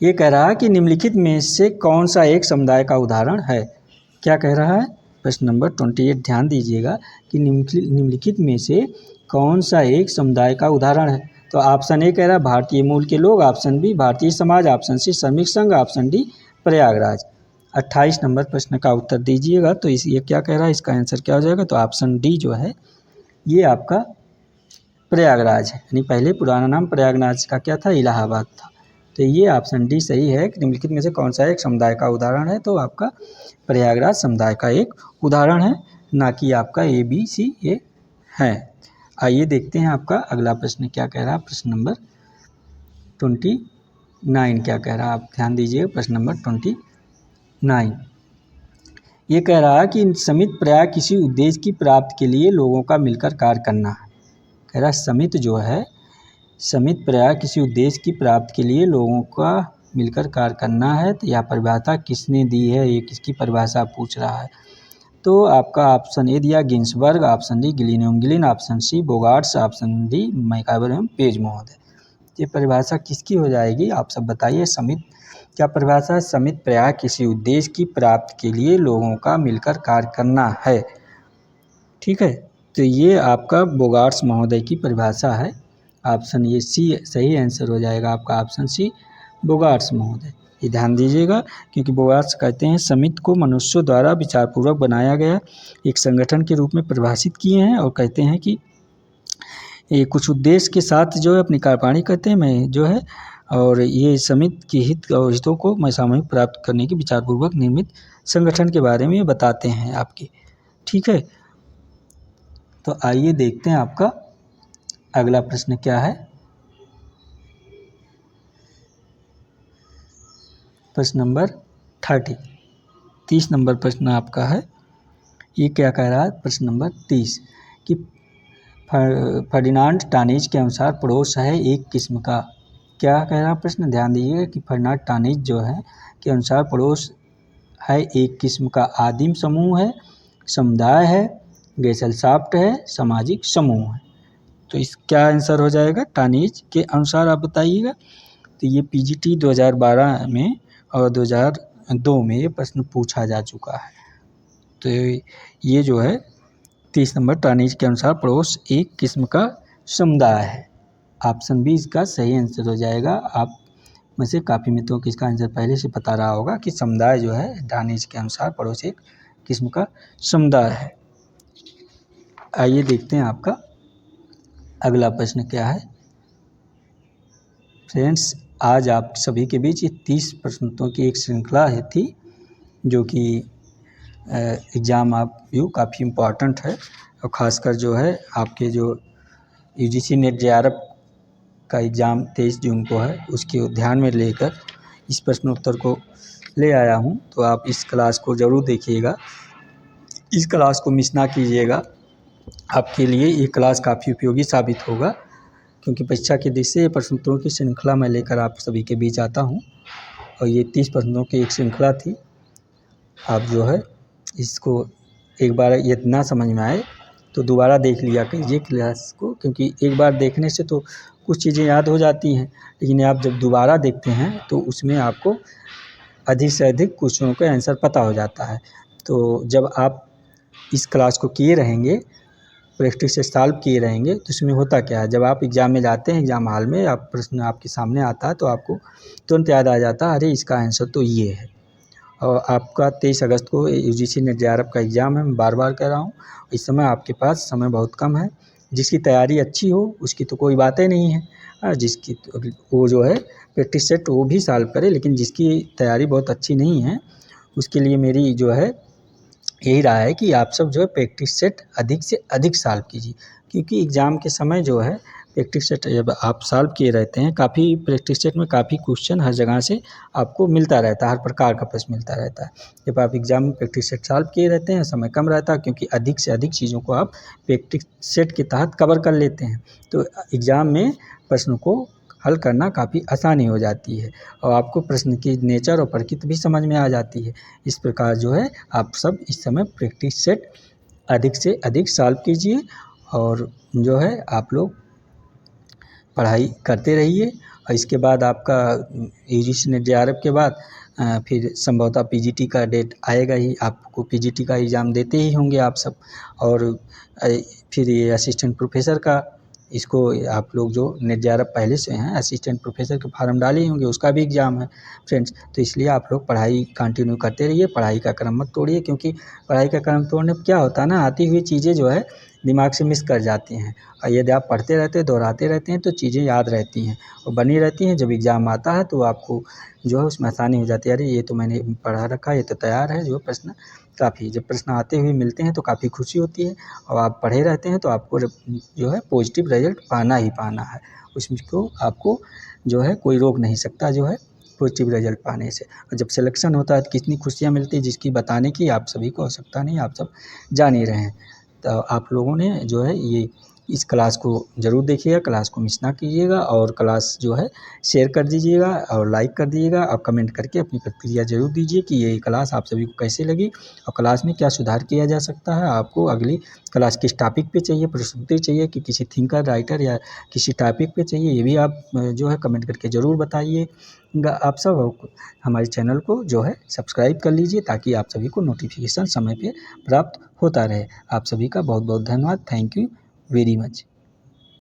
ये कह रहा है कि निम्नलिखित में से कौन सा एक समुदाय का उदाहरण है। क्या कह रहा है, प्रश्न नंबर 28 ध्यान दीजिएगा कि निम्नलिखित में से कौन सा एक समुदाय का उदाहरण है। तो ऑप्शन ए कह रहा है भारतीय मूल के लोग, option B Bharatiya Samaj, option C श्रमिक संघ, ऑप्शन डी प्रयागराज। 28 नंबर प्रश्न का उत्तर दीजिएगा। तो ये क्या कह रहा है, इसका आंसर क्या हो जाएगा। तो ऑप्शन डी जो है ये आपका प्रयागराज है, यानी पहले पुराना नाम प्रयागराज का क्या था, इलाहाबाद था। तो ये ऑप्शन डी सही है कि निम्नलिखित में से कौन सा एक समुदाय का उदाहरण है। तो आपका प्रयागराज समुदाय का एक उदाहरण है, ना कि आपका ए बी सी ए है। आइए देखते हैं आपका अगला प्रश्न क्या कह रहा है। प्रश्न नंबर 29 क्या कह रहा है, आप ध्यान दीजिए। प्रश्न नंबर 29 ये कह रहा है कि समिति प्रयाग किसी उद्देश्य की प्राप्ति के लिए लोगों का मिलकर कार्य करना है। कह रहा है समिति जो है, समिति प्रयाग किसी उद्देश्य की प्राप्ति के लिए लोगों का मिलकर कार्य करना है। तो यह परिभाषा किसने दी है, ये किसकी परिभाषा पूछ रहा है। तो आपका ऑप्शन ए दिया गिन्सबर्ग, option D Gillin, option C Bogardus, option D MacIver एवं पेज महोदय। ये परिभाषा किसकी हो जाएगी, आप सब बताइए। समिति क्या परिभाषा है, समिति प्रयाग किसी उद्देश्य की प्राप्ति के लिए लोगों का मिलकर कार्य करना है। ठीक है, तो ये आपका बोगार्ट्स महोदय की परिभाषा है। ऑप्शन ये सी सही आंसर हो जाएगा आपका, ऑप्शन सी बोगार्ट्स महोदय। ये ध्यान दीजिएगा, क्योंकि बोगार्ट्स कहते हैं समिति को मनुष्यों द्वारा विचारपूर्वक बनाया गया एक संगठन के रूप में परिभाषित किए हैं, और कहते हैं कि ये कुछ उद्देश्य के साथ जो है अपनी कार्यप्रणाली करते हैं मैं जो है, और ये समिति के हित और हितों को मैं सामूहिक प्राप्त करने के विचारपूर्वक निर्मित संगठन के बारे में बताते हैं आपके। ठीक है, तो आइए देखते हैं आपका अगला प्रश्न क्या है। प्रश्न नंबर 30 नंबर प्रश्न आपका है। ये क्या कह रहा है, प्रश्न नंबर 30 कि फर्डिनांड टानीज के अनुसार पड़ोस है एक किस्म का। क्या कह रहा है प्रश्न, ध्यान दीजिएगा कि फर्डिनांड टानीज जो है के अनुसार पड़ोस है एक किस्म का आदिम समूह है, समुदाय है, गेसेलशाफ्ट है, सामाजिक समूह है। तो इस क्या आंसर हो जाएगा टानीज के अनुसार, आप बताइएगा। तो ये पीजीटी 2012 में और 2002 में ये प्रश्न पूछा जा चुका है। तो ये जो है 30 नंबर टानीज के अनुसार पड़ोस एक किस्म का समुदाय है। ऑप्शन बी इसका सही आंसर हो जाएगा। आप में से काफ़ी मित्रों को इसका आंसर पहले से पता रहा होगा कि समुदाय जो है डानेज के अनुसार पड़ोसी एक किस्म का समुदाय है। आइए देखते हैं आपका अगला प्रश्न क्या है। फ्रेंड्स, आज आप सभी के बीच ये 30 प्रश्नों की एक श्रृंखला है थी, जो कि एग्ज़ाम आप व्यू काफ़ी इम्पॉर्टेंट है, और ख़ासकर जो है आपके जो यूजीसी नेट जेआरएफ का एग्ज़ाम 23 जून को है, उसके ध्यान में लेकर इस प्रश्नोत्तर को ले आया हूँ। तो आप इस क्लास को ज़रूर देखिएगा, इस क्लास को मिस ना कीजिएगा। आपके लिए ये क्लास काफ़ी उपयोगी साबित होगा, क्योंकि परीक्षा के दृष्टि से प्रश्नोत्तरों की श्रृंखला मैं लेकर आप सभी के बीच आता हूँ, और ये 30 प्रश्नों की एक श्रृंखला थी। आप जो है इसको एक बार यदि ना समझ में आए तो दोबारा देख लिया कीजिए क्लास को, क्योंकि एक बार देखने से तो कुछ चीज़ें याद हो जाती हैं, लेकिन आप जब दोबारा देखते हैं तो उसमें आपको अधिक से अधिक क्वेश्चनों का आंसर पता हो जाता है। तो जब आप इस क्लास को किए रहेंगे, प्रैक्टिस से सॉल्व किए रहेंगे, तो इसमें होता क्या है, जब आप एग्ज़ाम में जाते हैं, एग्ज़ाम हॉल में आप प्रश्न आपके सामने आता है तो आपको तुरंत याद आ जाता है, अरे इसका आंसर तो ये है। और आपका 23 अगस्त को यूजीसी नेट जेआरएफ का एग्ज़ाम है, मैं बार बार कह रहा हूँ। इस समय आपके पास समय बहुत कम है। जिसकी तैयारी अच्छी हो उसकी तो कोई बातें नहीं है, जिसकी वो जो है प्रैक्टिस सेट वो भी सॉल्व करे, लेकिन जिसकी तैयारी बहुत अच्छी नहीं है उसके लिए मेरी जो है यही राय है कि आप सब जो है प्रैक्टिस सेट अधिक से अधिक सॉल्व कीजिए, क्योंकि एग्ज़ाम के समय जो है प्रैक्टिस सेट जब आप सॉल्व किए रहते हैं, काफ़ी प्रैक्टिस सेट में काफ़ी क्वेश्चन हर जगह से आपको मिलता रहता है, हर प्रकार का प्रश्न मिलता रहता है। जब आप एग्ज़ाम में प्रैक्टिस सेट सॉल्व किए रहते हैं, समय कम रहता है, क्योंकि अधिक से अधिक चीज़ों को आप प्रैक्टिस सेट के तहत कवर कर लेते हैं, तो एग्ज़ाम में प्रश्न को हल करना काफ़ी आसानी हो जाती है, और आपको प्रश्न की नेचर और प्रकृति भी समझ में आ जाती है। इस प्रकार जो है आप सब इस समय प्रैक्टिस सेट अधिक से अधिक सॉल्व कीजिए, और जो है आप लोग पढ़ाई करते रहिए। और इसके बाद आपका यूजीसी नेट जेआरएफ के बाद फिर संभवतः पीजीटी का डेट आएगा ही, आपको पीजीटी का एग्ज़ाम देते ही होंगे आप सब। और फिर ये असिस्टेंट प्रोफेसर का, इसको आप लोग जो नेट जेआरएफ पहले से हैं, असिस्टेंट प्रोफेसर के फार्म डाले ही होंगे, उसका भी एग्ज़ाम है फ्रेंड्स। तो इसलिए आप लोग पढ़ाई कंटिन्यू करते रहिए, पढ़ाई का क्रम मत तोड़िए, क्योंकि पढ़ाई का क्रम तोड़ने पर क्या होता है ना, आती हुई चीज़ें जो है दिमाग से मिस कर जाती हैं, और यदि आप पढ़ते रहते हैं, दोहराते रहते हैं, तो चीज़ें याद रहती हैं और बनी रहती हैं। जब एग्ज़ाम आता है तो आपको जो है उसमें आसानी हो जाती है, अरे ये तो मैंने पढ़ा रखा है, ये तो तैयार है। जो प्रश्न काफ़ी जब प्रश्न आते हुए मिलते हैं तो काफ़ी खुशी होती है, और आप पढ़े रहते हैं तो आपको जो है पॉजिटिव रिजल्ट पाना ही पाना है, उसमें को आपको जो है कोई रोक नहीं सकता जो है पॉजिटिव रिजल्ट पाने से। और जब सिलेक्शन होता है तो कितनी खुशियाँ मिलती है, जिसकी बताने की आप सभी को आवश्यकता नहीं, आप सब जान ही रहे हैं। तो आप लोगों ने जो है ये इस क्लास को ज़रूर देखिएगा, क्लास को मिस ना कीजिएगा, और क्लास जो है शेयर कर दीजिएगा और लाइक कर दीजिएगा, और कमेंट करके अपनी प्रतिक्रिया ज़रूर दीजिए कि ये क्लास आप सभी को कैसे लगी, और क्लास में क्या सुधार किया जा सकता है। आपको अगली क्लास किस टॉपिक पे चाहिए, प्रस्तुति चाहिए कि किसी थिंकर राइटर या किसी टॉपिक पे चाहिए, ये भी आप जो है कमेंट करके ज़रूर बताइएगा। आप सब हमारे चैनल को जो है सब्सक्राइब कर लीजिए, ताकि आप सभी को नोटिफिकेशन समय पे प्राप्त होता रहे। आप सभी का बहुत बहुत धन्यवाद। Thank you very much.